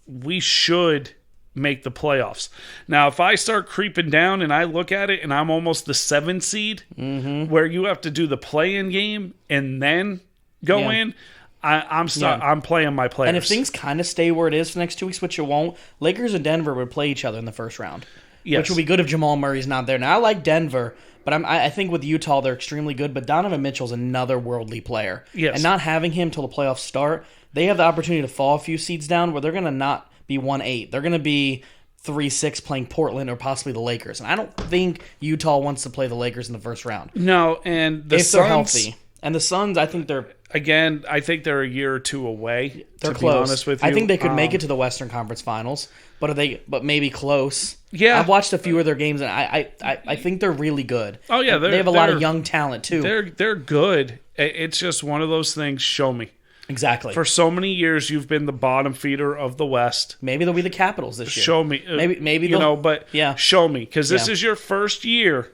we should make the playoffs." Now, if I start creeping down and I look at it and I'm almost the 7 seed, where you have to do the play-in game and then go in, I'm playing my players. And if things kind of stay where it is for the next 2 weeks, which it won't, Lakers and Denver would play each other in the first round, which would be good if Jamal Murray's not there. Now, I like Denver, but I think with Utah they're extremely good. But Donovan Mitchell's another worldly player, and not having him till the playoffs start, they have the opportunity to fall a few seeds down where they're going to not be 1-8. They're going to be 3-6 playing Portland or possibly the Lakers. And I don't think Utah wants to play the Lakers in the first round. No, and the if Suns, they're healthy. And the Suns, I think they're... Again, I think they're a year or 2 away, they're to close. be honest with you. I think they could make it to the Western Conference Finals, but maybe close. Yeah. I've watched a few of their games, and I think they're really good. Oh, yeah. They have a lot of young talent, too. They're good. It's just one of those things, show me. Exactly. For so many years, you've been the bottom feeder of the West. Maybe they'll be the Capitals this year. Show me. Maybe show me. Because this is your first year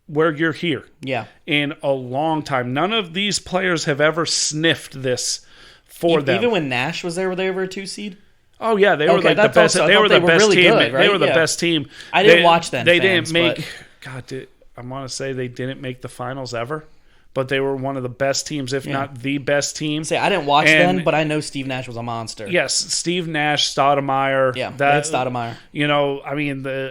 where you're here. Yeah. In a long time. None of these players have ever sniffed this for them. Even when Nash was there, were they ever a 2 seed? Oh, yeah. They were like the best. They were the best team. They were the best team. I didn't watch them. They didn't make... God, I want to say they didn't make the finals ever. But they were one of the best teams, if not the best team. I didn't watch then, but I know Steve Nash was a monster. Yes, Steve Nash, Stoudemire. Yeah, that's Stoudemire.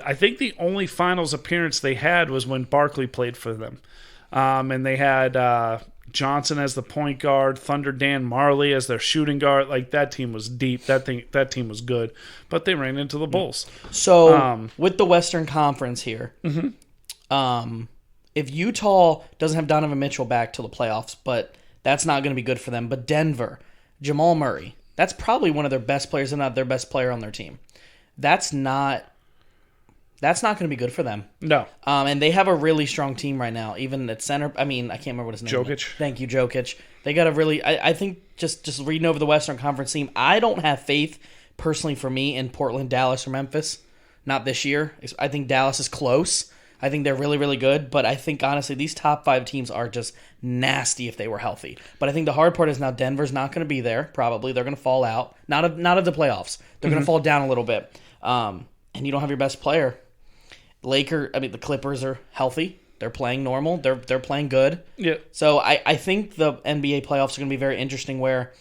I think the only finals appearance they had was when Barkley played for them. And they had Johnson as the point guard, Thunder Dan Marley as their shooting guard. Like, that team was deep. That team was good. But they ran into the Bulls. So, with the Western Conference here, if Utah doesn't have Donovan Mitchell back till the playoffs, but that's not going to be good for them. But Denver, Jamal Murray, that's probably one of their best players, if not their best player on their team. That's not going to be good for them. No. And they have a really strong team right now, even at center. I mean, I can't remember what his name is. Jokic. Thank you, Jokic. They got a really... I think just reading over the Western Conference team, I don't have faith, personally for me, in Portland, Dallas, or Memphis. Not this year. I think Dallas is close. I think they're really, really good, but I think, honestly, these top 5 teams are just nasty if they were healthy. But I think the hard part is now Denver's not going to be there, probably. They're going to fall out. Not of the playoffs. They're going to fall down a little bit. And you don't have your best player. The Clippers are healthy. They're playing normal. They're playing good. Yeah. So I think the NBA playoffs are going to be very interesting where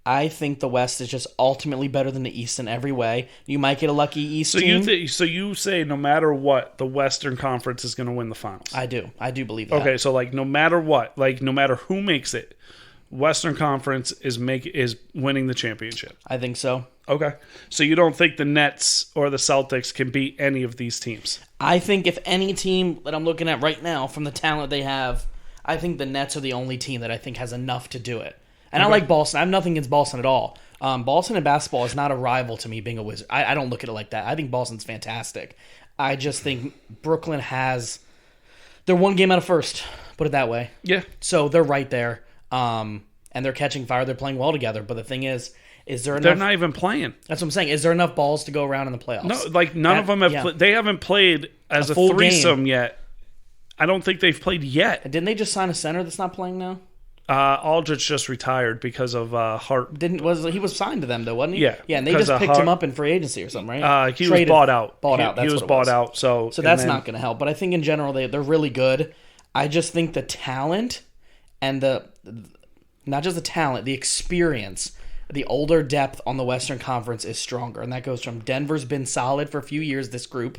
I think the West is just ultimately better than the East in every way. You might get a lucky East team. So you say no matter what, the Western Conference is going to win the finals? I do believe that. Okay, so no matter what, no matter who makes it, Western Conference is winning the championship. I think so. Okay. So you don't think the Nets or the Celtics can beat any of these teams? I think if any team that I'm looking at right now from the talent they have, I think the Nets are the only team that I think has enough to do it. And I like Boston. I have nothing against Boston at all. Boston in basketball is not a rival to me being a Wizard. I don't look at it like that. I think Boston's fantastic. I just think Brooklyn they're one game out of first, put it that way. Yeah. So they're right there. And they're catching fire. They're playing well together. But the thing is there enough? They're not even playing. That's what I'm saying. Is there enough balls to go around in the playoffs? No, like none of them have. They haven't played as a threesome yet. I don't think they've played yet. Didn't they just sign a center that's not playing now? Aldridge just retired because of heart. He was signed to them though, wasn't he? Yeah, yeah, and they just picked him up in free agency or something, right? He was bought out. He was bought out. So that's not going to help. But I think in general they're really good. I just think the talent and not just the talent, the experience, the older depth on the Western Conference is stronger, and that goes from Denver's been solid for a few years. This group.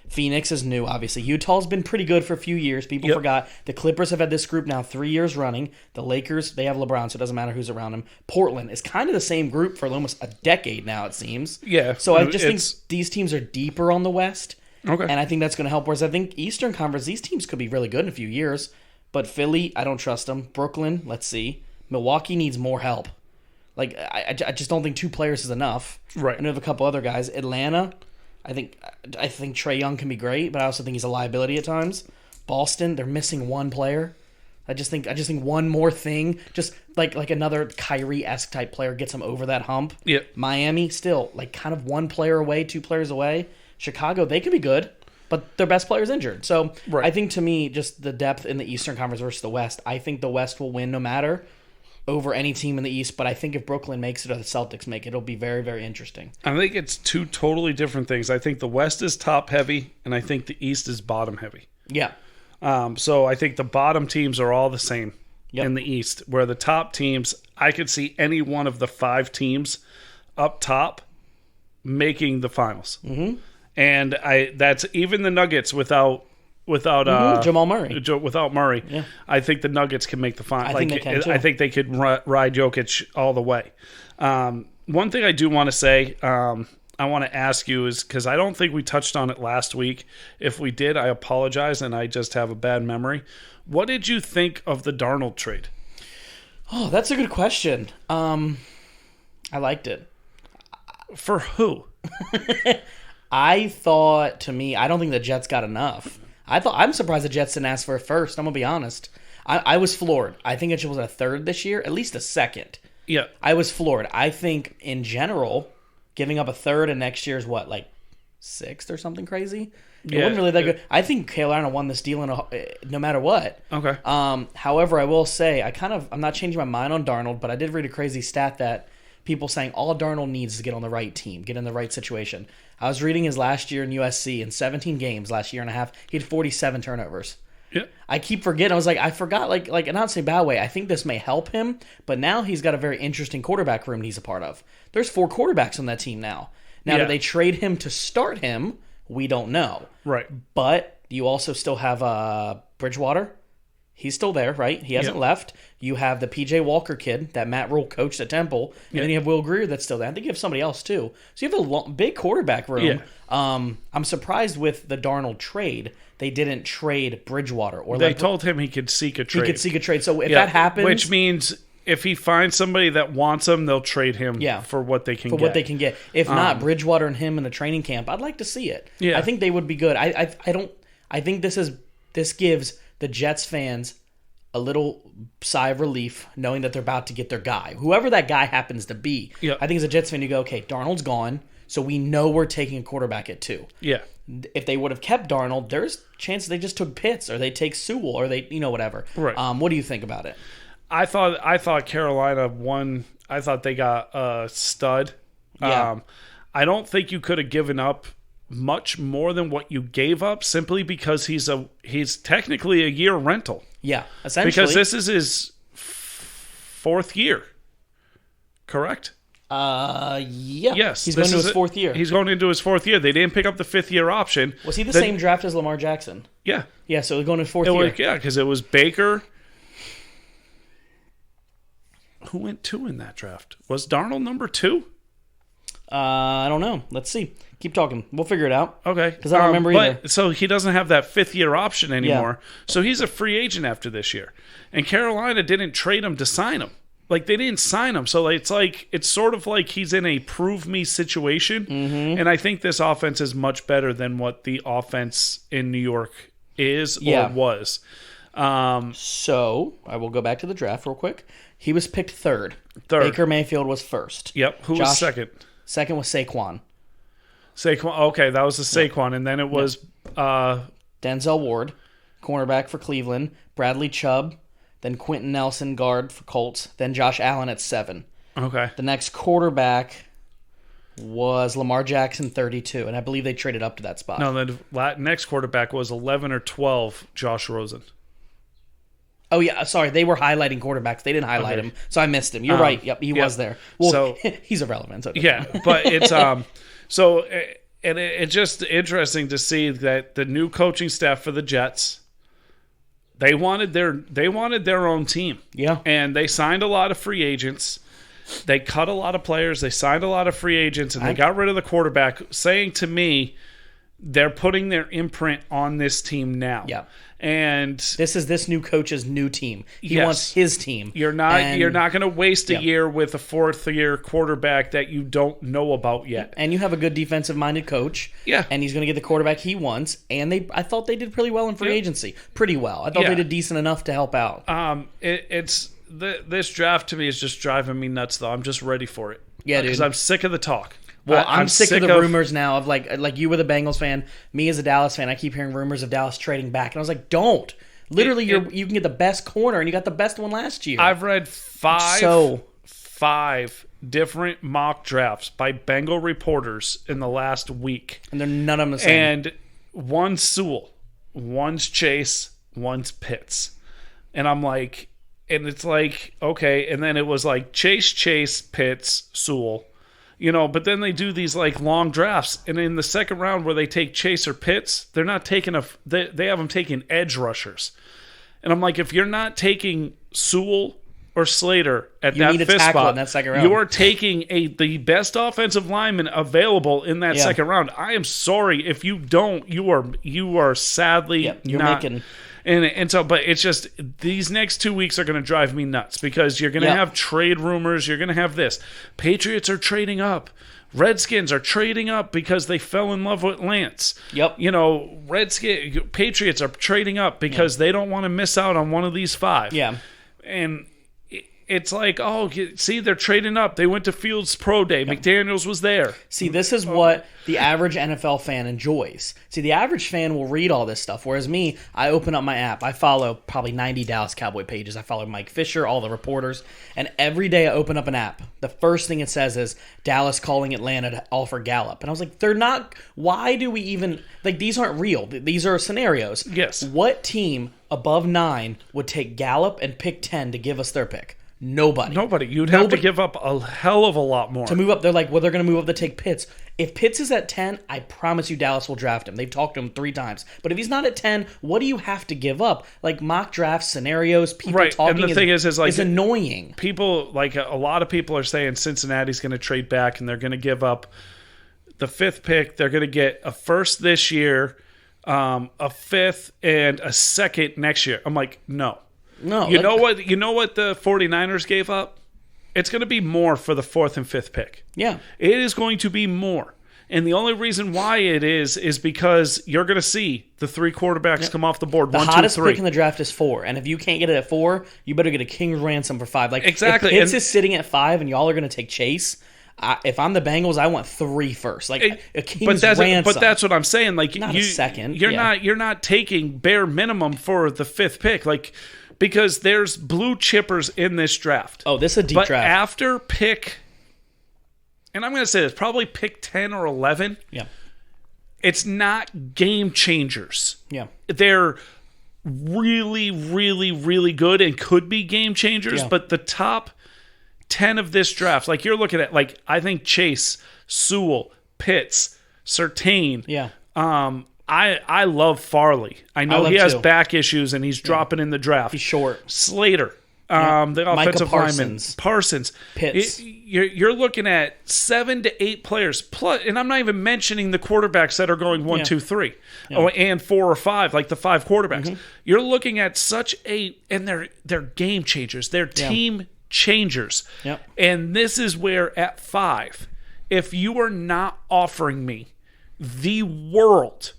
Phoenix is new, obviously. Utah's been pretty good for a few years. People forgot. The Clippers have had this group now 3 years running. The Lakers, they have LeBron, so it doesn't matter who's around them. Portland is kind of the same group for almost a decade now, it seems. Yeah. So I just think these teams are deeper on the West. Okay. And I think that's going to help. Whereas I think Eastern Conference, these teams could be really good in a few years. But Philly, I don't trust them. Brooklyn, let's see. Milwaukee needs more help. Like, I just don't think 2 players is enough. Right. I know of a couple other guys. Atlanta, I think Trae Young can be great, but I also think he's a liability at times. Boston, they're missing one player. I just think one more thing, just like another Kyrie-esque type player gets them over that hump. Yeah. Miami, still like kind of 1 player away, 2 players away. Chicago, they could be good, but their best player's injured. So right. I think to me, just the depth in the Eastern Conference versus the West, I think the West will win no matter over any team in the East, but I think if Brooklyn makes it or the Celtics make it, it'll be very, very interesting. I think it's 2 totally different things. I think the West is top heavy, and I think the East is bottom heavy. Yeah. So I think the bottom teams are all the same in the East, where the top teams, I could see any one of the 5 teams up top making the finals. Mm-hmm. And that's even the Nuggets without Jamal Murray. Without Murray, yeah. I think the Nuggets can make the final. I think they can too. I think they could ride Jokic all the way. One thing I do want to say, I want to ask you is, because I don't think we touched on it last week. If we did, I apologize, and I just have a bad memory. What did you think of the Darnold trade? Oh, that's a good question. I liked it. For who? I thought, I don't think the Jets got enough. I'm surprised the Jets didn't ask for a first. I'm going to be honest. I was floored. I think it was a third this year, at least a second. Yeah. I was floored. I think, in general, giving up a third and next year is what, like 6th or something crazy? It wasn't really that good. I think Carolina won this deal no matter what. Okay. However, I will say, I'm not changing my mind on Darnold, but I did read a crazy stat that people saying all Darnold needs is to get on the right team, get in the right situation. I was reading his last year in USC, in 17 games, last year and a half, he had 47 turnovers. Yeah. I keep forgetting. I forgot, like, and not in a bad way. I think this may help him, but now he's got a very interesting quarterback room he's a part of. There's 4 quarterbacks on that team now. Now, do they trade him to start him? We don't know. Right. But you also still have Bridgewater. He's still there, right? He hasn't left. You have the P.J. Walker kid that Matt Rule coached at Temple. And then you have Will Grier that's still there. I think you have somebody else, too. So you have a big quarterback room. Yeah. I'm surprised with the Darnold trade, they didn't trade Bridgewater. They told him he could seek a trade. He could seek a trade. So if that happens... Which means if he finds somebody that wants him, they'll trade him for what they can get. For what they can get. If not, Bridgewater and him in a training camp, I'd like to see it. Yeah. I think they would be good. I think this gives the Jets fans a little sigh of relief knowing that they're about to get their guy. Whoever that guy happens to be. Yeah. I think as a Jets fan, you go, okay, Darnold's gone, so we know we're taking a quarterback at 2. Yeah. If they would have kept Darnold, there's chances they just took Pitts or they take Sewell or they, whatever. Right. What do you think about it? I thought Carolina won. I thought they got a stud. Yeah. I don't think you could have given up much more than what you gave up simply because he's technically a year rental. Yeah, essentially. Because this is his 4th year. Correct? Yeah. Yes. He's going into his 4th year. He's going into his 4th year. They didn't pick up the 5th year option. Was he the same draft as Lamar Jackson? Yeah. Yeah, so he's going to his 4th year. Yeah, because it was Baker. Who went 2 in that draft? Was Darnold number 2? I don't know. Let's see. Keep talking. We'll figure it out. Okay. Because I don't remember either. So he doesn't have that 5th-year option anymore. Yeah. So he's a free agent after this year. And Carolina didn't trade him to sign him. Like, they didn't sign him. So it's sort of like he's in a prove-me situation. Mm-hmm. And I think this offense is much better than what the offense in New York is or was. So I will go back to the draft real quick. He was picked third. Baker Mayfield was first. Yep. Who was second? Second was Saquon. Okay, that was the Saquon. And then it was... Denzel Ward, cornerback for Cleveland. Bradley Chubb. Then Quentin Nelson, guard for Colts. Then Josh Allen at 7. Okay. The next quarterback was Lamar Jackson, 32. And I believe they traded up to that spot. No, the next quarterback was 11 or 12, Josh Rosen. Oh, yeah. Sorry. They were highlighting quarterbacks. They didn't highlight him. So I missed him. You're right. Yep. He was there. Well, so, he's irrelevant. So yeah. But it's... So, and it's just interesting to see that the new coaching staff for the Jets... They wanted their own team. Yeah. And they signed a lot of free agents. They cut a lot of players. They signed a lot of free agents, and they got rid of the quarterback, saying to me, they're putting their imprint on this team now. Yeah. And this is this new coach's new team. He wants his team. You're not going to waste a year with a 4th-year quarterback that you don't know about yet. And you have a good defensive-minded coach. Yeah. And he's going to get the quarterback he wants. And I thought they did pretty well in free agency. Pretty well. I thought they did decent enough to help out. This draft to me is just driving me nuts, though. I'm just ready for it. Yeah, dude. Because I'm sick of the talk. Well, I'm sick of the rumors now of like you were the Bengals fan, me as a Dallas fan. I keep hearing rumors of Dallas trading back, and I was like, don't. Literally, you can get the best corner, and you got the best one last year. I've read five different mock drafts by Bengal reporters in the last week, and they're none of them the same. And one's Sewell, one's Chase, one's Pitts, and I'm like, and it's like okay, and then it was like Chase, Pitts, Sewell. But then they do these like long drafts, and in the second round where they take Chase or Pitts, they're not taking they have them taking edge rushers, and I'm like, if you're not taking Sewell or Slater at that 5th spot, in that second round. You are taking the best offensive lineman available in that second round. I am sorry if you don't. You are sadly not. And so, but it's just these next 2 weeks are going to drive me nuts because you're going to have trade rumors. You're going to have this. Patriots are trading up. Redskins are trading up because they fell in love with Lance. Yep. Patriots are trading up because they don't want to miss out on one of these 5. Yeah. And it's like, oh, see, they're trading up. They went to Fields Pro Day. Yep. McDaniels was there. See, this is what the average NFL fan enjoys. See, the average fan will read all this stuff, whereas me, I open up my app. I follow probably 90 Dallas Cowboy pages. I follow Mike Fisher, all the reporters, and every day I open up an app. The first thing it says is Dallas calling Atlanta to offer Gallup. And I was like, they're not – why do we even – like, these aren't real. These are scenarios. Yes. What team above 9 would take Gallup and pick 10 to give us their pick? Nobody. You'd have to give up a hell of a lot more. To move up, they're like, well, they're going to move up to take Pitts. If Pitts is at 10, I promise you Dallas will draft him. They've talked to him 3 times. But if he's not at 10, what do you have to give up? Like mock draft scenarios, people talking and the thing is like, is annoying. People, like a lot of people are saying Cincinnati's going to trade back and they're going to give up the 5th pick. They're going to get a 1st this year, a 5th, and a 2nd next year. I'm like, no. No. You know what the 49ers gave up? It's going to be more for the 4th and 5th pick. Yeah. It is going to be more. And the only reason why it is because you're going to see the 3 quarterbacks come off the board. The 1, 2, 3. hottest pick in the draft is 4. And if you can't get it at 4, you better get a king's ransom for 5. Like, exactly. If Pitts is sitting at 5 and y'all are going to take Chase, if I'm the Bengals, I want 3 first. Like a king's ransom. But that's what I'm saying. Like not a second. You're not taking bare minimum for the 5th pick. Like, because there's blue chippers in this draft. Oh, this is a deep draft. But after pick, and I'm going to say this, probably pick 10 or 11. Yeah. It's not game changers. Yeah. They're really, really, really good and could be game changers. Yeah. But the top 10 of this draft, like you're looking at, like I think Chase, Sewell, Pitts, Surtain. Yeah. I love Farley. I know he has back issues and he's dropping in the draft. He's short. Slater. The offensive Parsons. lineman, Parsons. Pitts. You're looking at 7 to 8 players. Plus, and I'm not even mentioning the quarterbacks that are going 1, 2, 3, and 4 or 5, like the 5 quarterbacks. Mm-hmm. You're looking at and they're game changers. They're team changers. Yep. And this is where at 5, if you are not offering me the world,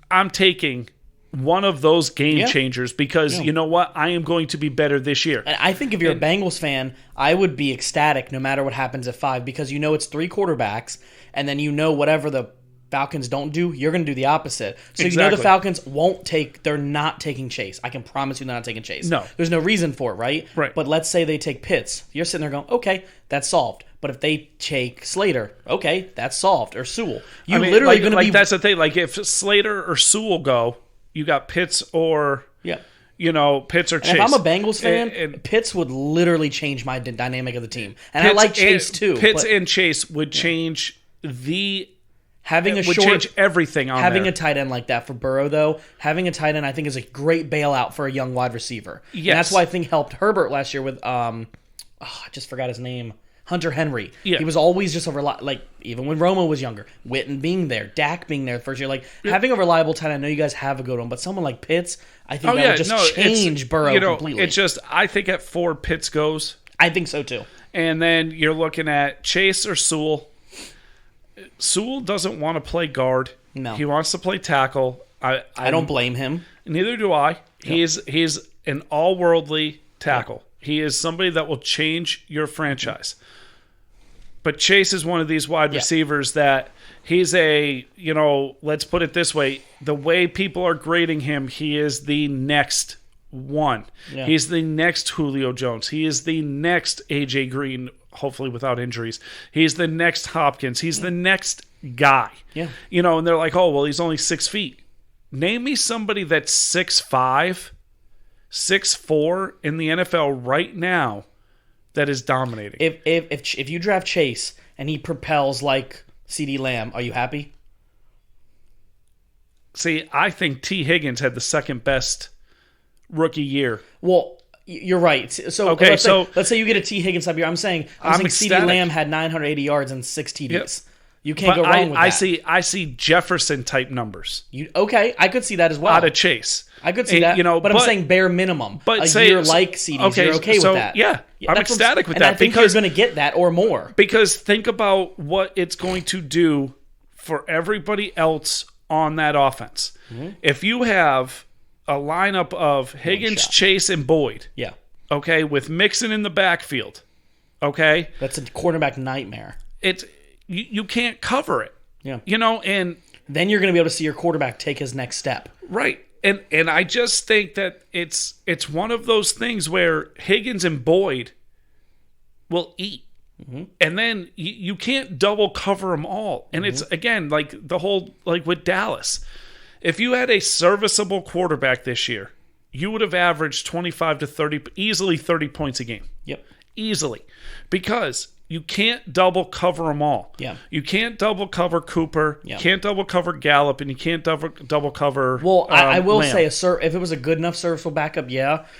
I'm taking one of those game changers because you know what? I am going to be better this year. And I think if you're a Bengals fan, I would be ecstatic no matter what happens at 5 because you know it's 3 quarterbacks and then you know whatever the Falcons don't do, you're going to do the opposite. So you know the Falcons they're not taking Chase. I can promise you they're not taking Chase. No. There's no reason for it, right? Right. But let's say they take Pitts. You're sitting there going, okay, that's solved. But if they take Slater, okay, that's solved. Or Sewell. Literally going to be... That's the thing. Like if Slater or Sewell go, you got Pitts or... Yeah. Pitts or Chase. And if I'm a Bengals fan, Pitts would literally change my dynamic of the team. And I like Chase too. Pitts and Chase would change change everything on having there. A tight end like that for Burrow, though, having a tight end I think is a great bailout for a young wide receiver. Yes. And that's why I think helped Herbert last year with I just forgot his name. Hunter Henry. Yeah. He was always just even when Romo was younger, Witten being there, Dak being there the first year, having a reliable tight end. I know you guys have a good one, but someone like Pitts, I think would just change Burrow completely. It's just I think at 4 Pitts goes. I think so too. And then you're looking at Chase or Sewell. Sewell doesn't want to play guard. No. He wants to play tackle. I don't blame him. Neither do I. Yep. He's an all-worldly tackle. Yep. He is somebody that will change your franchise. But Chase is one of these wide receivers that he's let's put it this way. The way people are grading him, he is the next one. Yeah. He's the next Julio Jones. He is the next A.J. Green, hopefully without injuries. He's the next Hopkins. He's the next guy. Yeah. And they're like, oh, well, he's only 6 feet. Name me somebody that's 6'5", 6'4" in the NFL right now that is dominating. If you draft Chase and he propels like CeeDee Lamb, are you happy? See, I think T. Higgins had the second best rookie year. Well, you're right. So okay, let's say you get a T. Higgins type year. I'm saying CeeDee Lamb had 980 yards and 6 TDs. Yep. You can't go wrong with that. I see Jefferson type numbers. I could see that as well. Out of Chase. I could see that, but I'm saying bare minimum. But a year like CeeDee's, you're okay with that. Yeah, I'm ecstatic with that. And I think you're going to get that or more. Because think about what it's going to do for everybody else on that offense. Mm-hmm. If you have a lineup of Higgins, Chase, and Boyd, okay, with Mixon in the backfield, okay? That's a quarterback nightmare. You can't cover it. Yeah. And... Then you're going to be able to see your quarterback take his next step. Right. And I just think that it's one of those things where Higgins and Boyd will eat. Mm-hmm. And then you can't double cover them all. And it's, again, like the whole, like with Dallas. If you had a serviceable quarterback this year, you would have averaged 25 to 30, easily 30 points a game. Yep. Easily. Because you can't double cover them all. Yeah. You can't double cover Cooper. Yeah. You can't double cover Gallup, and you can't double cover. Well, I will Lamb. say, if it was a good enough serviceable backup,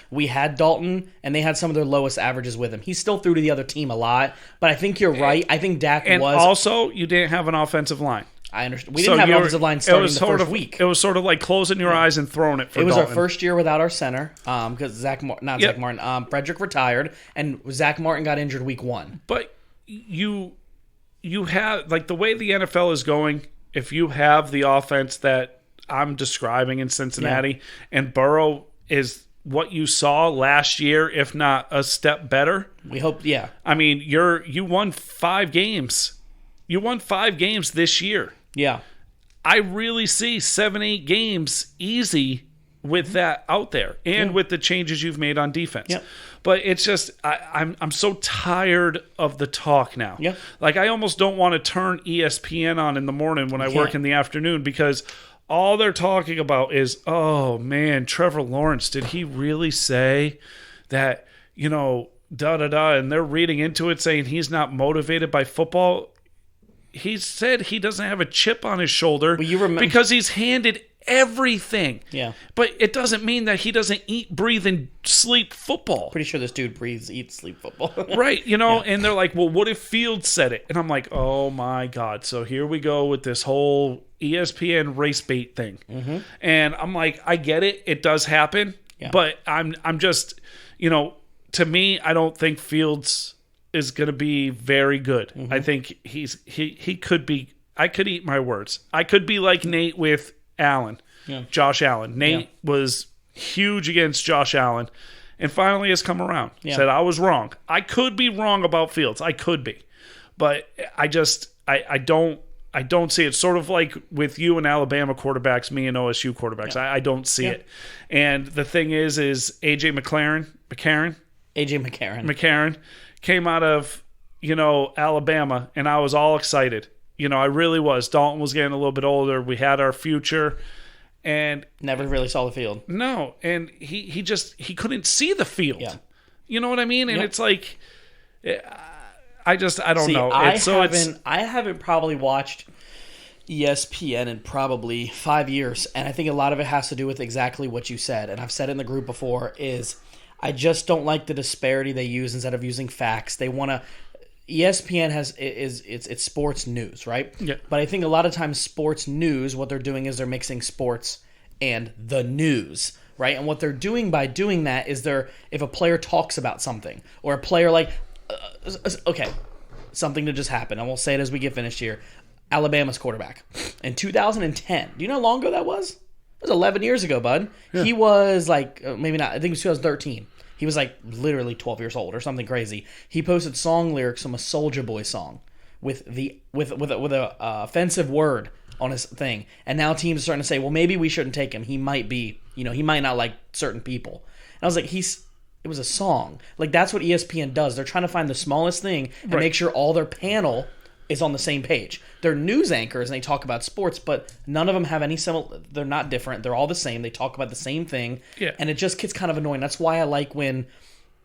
we had Dalton, and they had some of their lowest averages with him. He still threw to the other team a lot, but I think you're right. I think Dak and was. Also, you didn't have an offensive line. I understand. We didn't have an offensive line starting the first week. It was sort of like closing your eyes and throwing it for Dalton. Dalton. Our first year without our center, because Zach Martin, Frederick retired, and Zach Martin got injured week 1. But you have, like, the way the NFL is going, if you have the offense that I'm describing in Cincinnati, and Burrow is what you saw last year, if not a step better. We hope, I mean, you won 5 games. You won 5 games this year. Yeah. I really see 7-8 games easy with that out there, and with the changes you've made on defense. Yeah. But it's just I'm so tired of the talk now. Yeah. Like, I almost don't want to turn ESPN on in the morning when I work in the afternoon, because all they're talking about is, oh man, Trevor Lawrence, did he really say that, da-da-da, and they're reading into it saying he's not motivated by football. He said he doesn't have a chip on his shoulder because he's handed everything. Yeah. But it doesn't mean that he doesn't eat, breathe, and sleep football. Pretty sure this dude breathes, eats, sleep football. Right, and they're like, well, what if Fields said it? And I'm like, oh my God. So here we go with this whole ESPN race bait thing. Mm-hmm. And I'm like, I get it. It does happen. Yeah. But I'm just, to me, I don't think Fields is going to be very good. Mm-hmm. I think he could be. I could eat my words. I could be like Nate with Allen, Josh Allen. Nate was huge against Josh Allen, and finally has come around. Said I was wrong. I could be wrong about Fields. I could be, but I don't see it. Sort of like with you and Alabama quarterbacks, me and OSU quarterbacks. I don't see it. And the thing is AJ McCarron came out of Alabama, and I was all excited. I really was. Dalton was getting a little bit older. We had our future, and never really saw the field. No, and he couldn't see the field. Yeah. You know what I mean? And it's like, I don't know. I haven't probably watched ESPN in probably 5 years, and I think a lot of it has to do with exactly what you said. And I've said it in the group before: is I just don't like the disparity they use instead of using facts. They want to. ESPN it's sports news, right? Yeah. But I think a lot of times sports news, what they're doing is they're mixing sports and the news, right? And what they're doing by doing that is if a player talks about something, or a player something that just happened, and we'll say it as we get finished here. Alabama's quarterback in 2010. Do you know how long ago that was? It was 11 years ago, bud. Yeah. He was maybe not. I think it was 2013. He was literally 12 years old or something crazy. He posted song lyrics from a Soulja Boy song with a offensive word on his thing. And now teams are starting to say, well, maybe we shouldn't take him. He might be, he might not like certain people. And I was like, it was a song. That's what ESPN does. They're trying to find the smallest thing and make sure all their panel is on the same page. They're news anchors and they talk about sports, but none of them have any similar. They're not different. They're all the same. They talk about the same thing, and it just gets kind of annoying. That's why I like when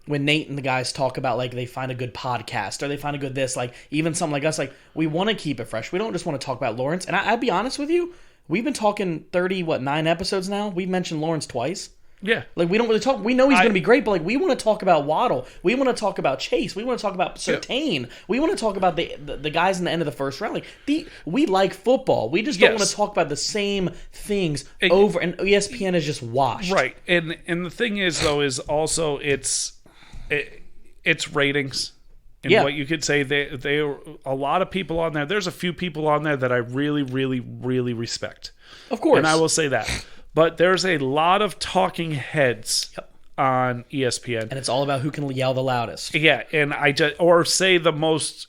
Nate and the guys talk about they find a good podcast or they find a good this. Even something like us, we want to keep it fresh. We don't just want to talk about Lawrence. And I'd be honest with you, we've been talking 9 episodes now. We've mentioned Lawrence twice. Yeah. We don't really talk. We know he's going to be great, but we want to talk about Waddle. We want to talk about Chase. We want to talk about Surtain. We want to talk about the guys in the end of the first round. We like football. We just don't want to talk about the same things over. And ESPN is just washed. Right. And the thing is, though, is also it's ratings. And what you could say, they a lot of people on there. There's a few people on there that I really, really, really respect. Of course. And I will say that. But there's a lot of talking heads on ESPN. And it's all about who can yell the loudest. Yeah, and or say the most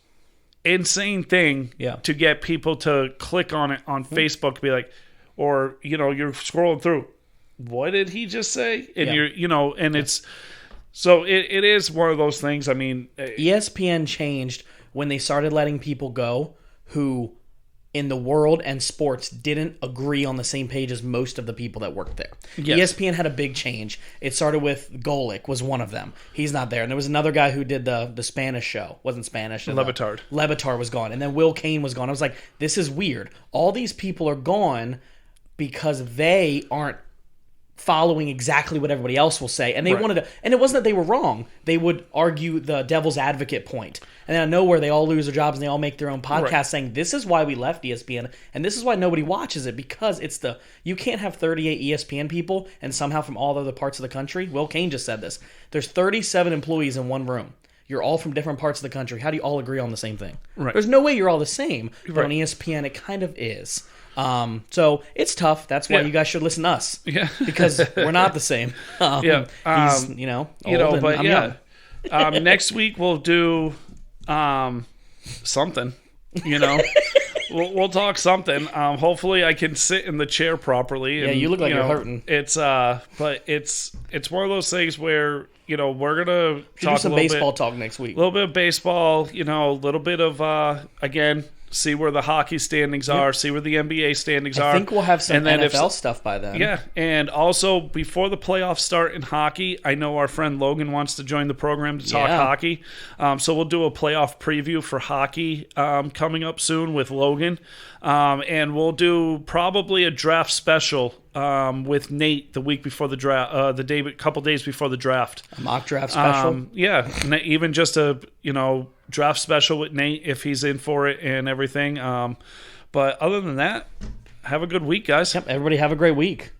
insane thing to get people to click on it on Facebook, be like, or, you're scrolling through, what did he just say? And you're, and it's, so it is one of those things. I mean, ESPN changed when they started letting people go who in the world and sports didn't agree on the same page as most of the people that worked there. Yes. ESPN had a big change. It started with Golick was one of them. He's not there. And there was another guy who did the Spanish show. Wasn't Spanish. Levitard. Levitard was gone. And then Will Kane was gone. I was like, this is weird. All these people are gone because they aren't following exactly what everybody else will say. And they wanted to, and it wasn't that they were wrong. They would argue the devil's advocate point. And then out of nowhere, they all lose their jobs and they all make their own podcast saying, this is why we left ESPN. And this is why nobody watches it, because you can't have 38 ESPN people and somehow from all other parts of the country. Will Kane just said this. There's 37 employees in one room. You're all from different parts of the country. How do you all agree on the same thing? Right. There's no way you're all the same. But on ESPN, it kind of is. So it's tough. That's why you guys should listen to us. Yeah. Because we're not the same. He's, old but I'm young. Next week we'll do, something, we'll talk something. Hopefully I can sit in the chair properly. And, you look like you're hurting. It's, but it's one of those things where, we're going to talk some baseball talk next week. A little bit of baseball, a little bit of, again, see where the hockey standings are, see where the NBA standings are. I think we'll have some NFL stuff by then. Yeah, and also before the playoffs start in hockey, I know our friend Logan wants to join the program to talk hockey. So we'll do a playoff preview for hockey coming up soon with Logan. And we'll do probably a draft special with Nate the week before the draft, couple days before the draft. A mock draft special. Even just a draft special with Nate if he's in for it and everything. But other than that, have a good week, guys. Yep, everybody have a great week.